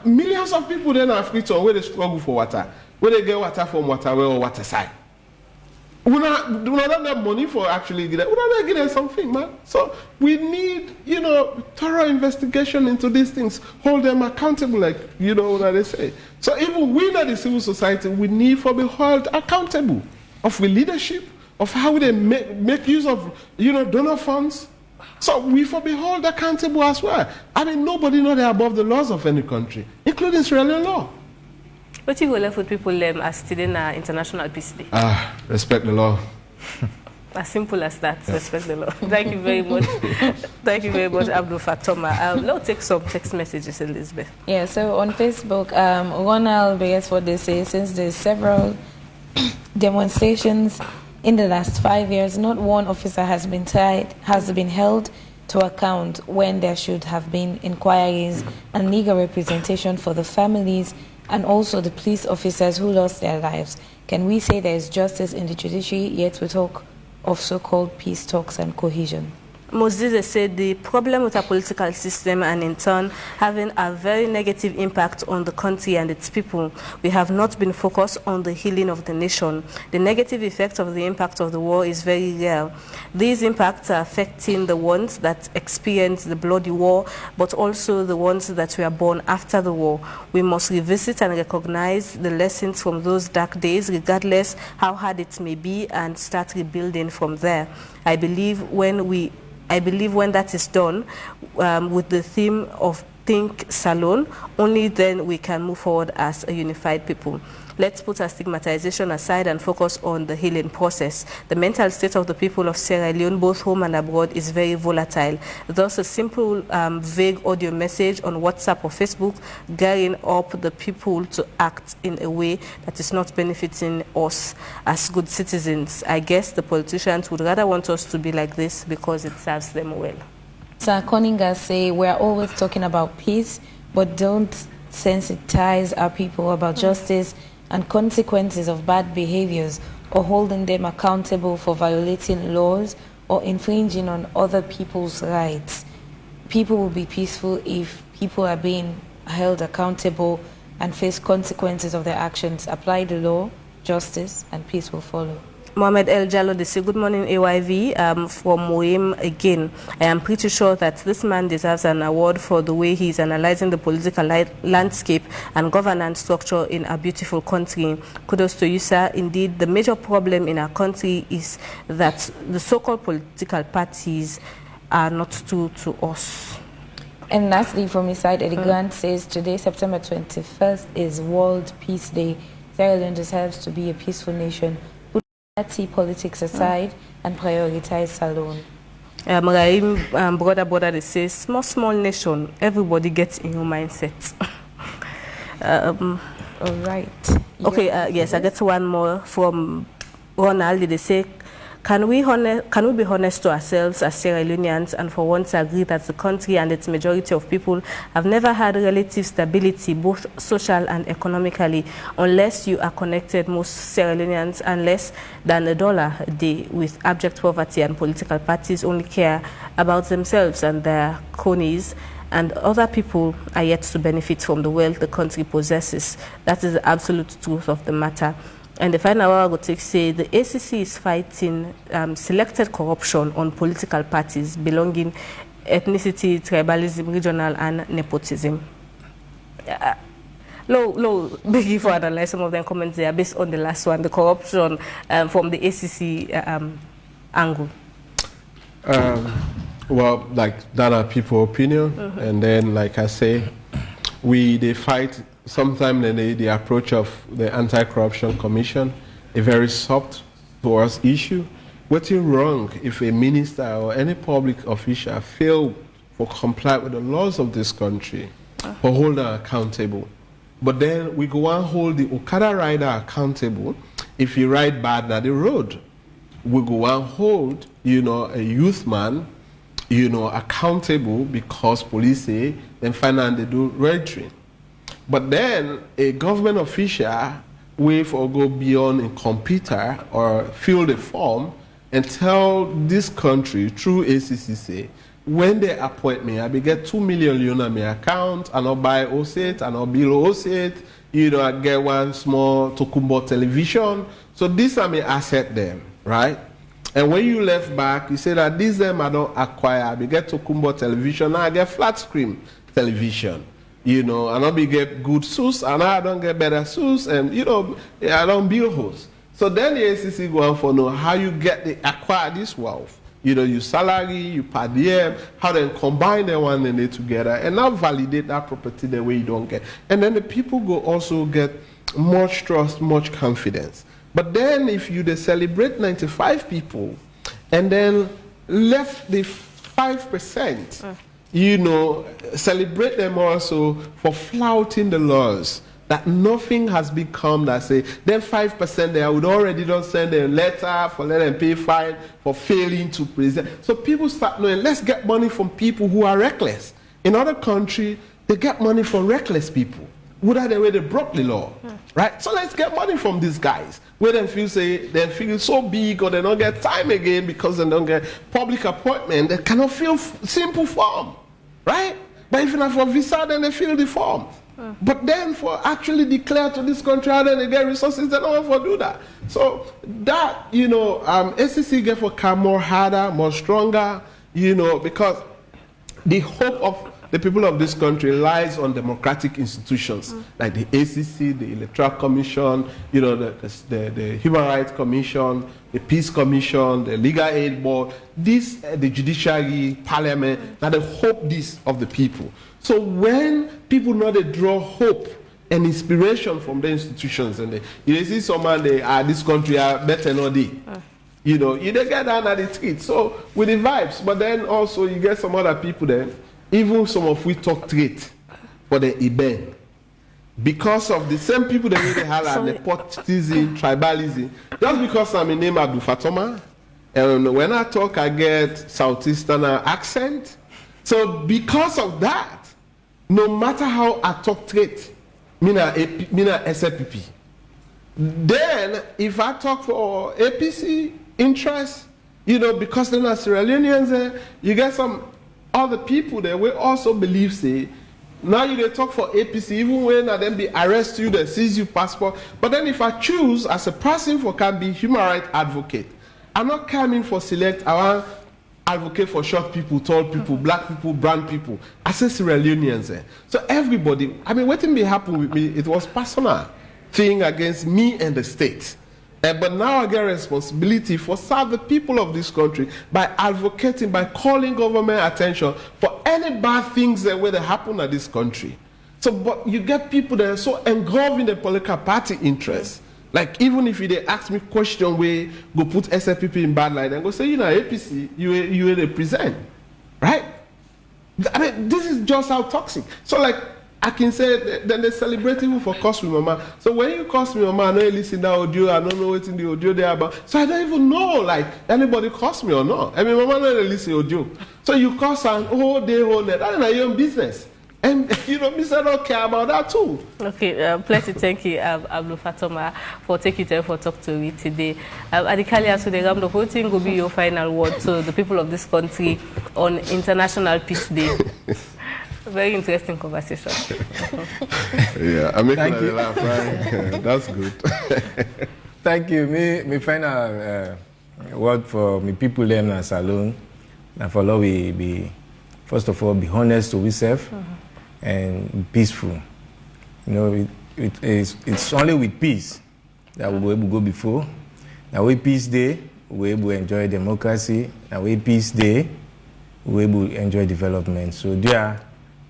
Millions of people then are free to where they struggle for water, where they get water from waterway or water side. We don't have money for actually get it. We don't give them something, man. So we need, thorough investigation into these things, hold them accountable, like what they say. So even we in the civil society, we need to be held accountable of the leadership, of how they make use of, donor funds. So we for be held accountable as well. I mean, nobody knows they're above the laws of any country, including Israeli law. What you go left with people as today na International Peace Day? Respect the law. As simple as that, respect the law. Thank you very much. Thank you very much, Abdul Fatoma. Let's take some text messages, Elizabeth. Yeah, so on Facebook, Ronald begs what they say, since there's several demonstrations in the last 5 years, not one officer has been held to account when there should have been inquiries and legal representation for the families and also the police officers who lost their lives. Can we say there is justice in the judiciary, yet we talk of so-called peace talks and cohesion? Moses said the problem with our political system and in turn having a very negative impact on the country and its people. We have not been focused on the healing of the nation. The negative effect of the impact of the war is very real. These impacts are affecting the ones that experienced the bloody war, but also the ones that were born after the war. We must revisit and recognize the lessons from those dark days, regardless how hard it may be, and start rebuilding from there. I believe when that is done, with the theme of Think Salon, only then we can move forward as a unified people. Let's put our stigmatization aside and focus on the healing process. The mental state of the people of Sierra Leone, both home and abroad, is very volatile. Thus, a simple, vague audio message on WhatsApp or Facebook gearing up the people to act in a way that is not benefiting us as good citizens. I guess the politicians would rather want us to be like this because it serves them well. Sir Coninga say we're always talking about peace, but don't sensitize our people about justice and consequences of bad behaviors or holding them accountable for violating laws or infringing on other people's rights. People will be peaceful if people are being held accountable and face consequences of their actions. Apply the law, justice, and peace will follow. Mohamed El Jallo, they say, good morning, AYV, from Moim again. I am pretty sure that this man deserves an award for the way he is analyzing the political landscape and governance structure in our beautiful country. Kudos to you, sir. Indeed, the major problem in our country is that the so-called political parties are not true to us. And lastly, from his side, Eddie Grant says, today, September 21st, is World Peace Day. Sierra Leone deserves to be a peaceful nation. Party politics aside and prioritize Salone. Brother, they say, small nation, everybody gets in your mindset. All right. Okay, yes, I get one more from Ronald. They say, can we be honest to ourselves as Sierra Leoneans and for once agree that the country and its majority of people have never had relative stability, both social and economically, unless you are connected, most Sierra Leoneans, and less than $1 a day with abject poverty, and political parties only care about themselves and their cronies, and other people are yet to benefit from the wealth the country possesses. That is the absolute truth of the matter. And the final one I would say the ACC is fighting selected corruption on political parties belonging ethnicity, tribalism, regional, and nepotism. Beg you for analyze some of them comments there based on the last one, the corruption from the ACC angle. Well, like that are people's opinion, and then, like I say, they fight. Sometimes the approach of the Anti-Corruption Commission, a very soft towards issue. What's wrong if a minister or any public official fail to comply with the laws of this country, for hold them accountable? But then we go and hold the Okada rider accountable if he ride bad on the road. We go and hold, a youth man, accountable because police say, then finally they do registering. But then a government official will go beyond a computer or fill the form and tell this country through ACCC, when they appoint me, I will get 2 million Leone on my account, and I'll buy OSET, and I'll build OSET, I get one small Tokumbo television. So these are my asset them, right? And when you left back, you say that these them I don't acquire, I will get Tokumbo television, now I get flat screen television. And I be get good suits, and I don't get better suits, and I don't build hosts. So then the ACC go on for know how you acquire this wealth. You salary, you per diem, how they combine them one and they together, and now validate that property the way you don't get. And then the people go also get much trust, much confidence. But then if they celebrate 95 people, and then left the 5%. Celebrate them also for flouting the laws. That nothing has become that say, then 5% there would already don't send a letter for let them pay fine for failing to present. So people start knowing, let's get money from people who are reckless. In other countries, they get money from reckless people. Without the way they broke the law, right? So let's get money from these guys. Where they feel so big, or they don't get time again because they don't get public appointment. They cannot fill simple form. Right? But if not for visa, then they fill the form. But then for actually declare to this country how then they get resources, they don't want to do that. So that, ACC get for come more harder, more stronger, because the hope of the people of this country lies on democratic institutions like the ACC, the Electoral Commission, the Human Rights Commission, the Peace Commission, the Legal Aid Board, the Judiciary, Parliament, that they hope this of the people. So when people know they draw hope and inspiration from the institutions, and you see someone this country are better than they. You don't get down at the street. So with the vibes, but then also you get some other people then. Even some of we talk trade for the Iben. Because of the same people that really have nepotism, tribalism. Just because I'm named Abdul Fatoma, and when I talk, I get Southeastern accent. So because of that, no matter how I talk trade, mina SLPP. Then, if I talk for APC interests, you know, because then as Sierra Leoneans, you get some other people there will also believe, say, now you they talk for APC, even when I then be arrest you, they seize you passport. But then if I choose as a person for can be human rights advocate, I'm not coming for select, I want advocate for short people, tall people, black people, brown people. I say Sierra Leoneans. So everybody, I mean, what thing be happen with me, it was personal thing against me and the state. But now I get responsibility for serve the people of this country by advocating, by calling government attention for any bad things that where they happen in this country. So, but you get people that are so engulfed in the political party interests. Like even if they ask me question where go put SLPP in bad light and go say, you know, APC, you represent, right? I mean, this is just how toxic. So like, I can say then they celebrate even for cost me mama. So when you cost me mama, I know you listen to that audio, I don't know what's in the audio there about. So I don't even know like anybody cost me or not. I mean mama don't listen to audio. So you cost an whole day, whole night. That's not your own business. And you know, me say I don't care about that too. Okay, plenty thank you, Abdul Fatoma, for taking time for talk to me today. Adikalia, so the whole thing will be your final word to the people of this country on International Peace Day. Very interesting conversation. Yeah, I'm making a laugh, right? That's good. Thank you. My final word for me people in the salon, and for Lord, we be first of all be honest to ourselves and be peaceful. You know, it's only with peace that we'll be able to go before. Now, with peace day, we're able to enjoy democracy. Now, with peace day, we're able to enjoy development. So there.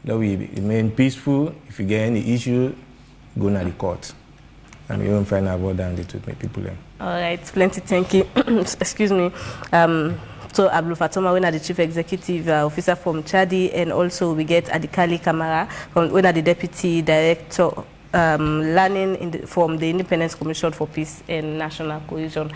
That we remain peaceful. If you get any issue, go to the court. And you won't find out about that to make people learn. All right, plenty thank you. Excuse me. So Abdul Fatoma, when the Chief Executive Officer from Chadi, and also we get Adikali Kamara, when the Deputy Director learning from the Independence Commission for Peace and National Cohesion.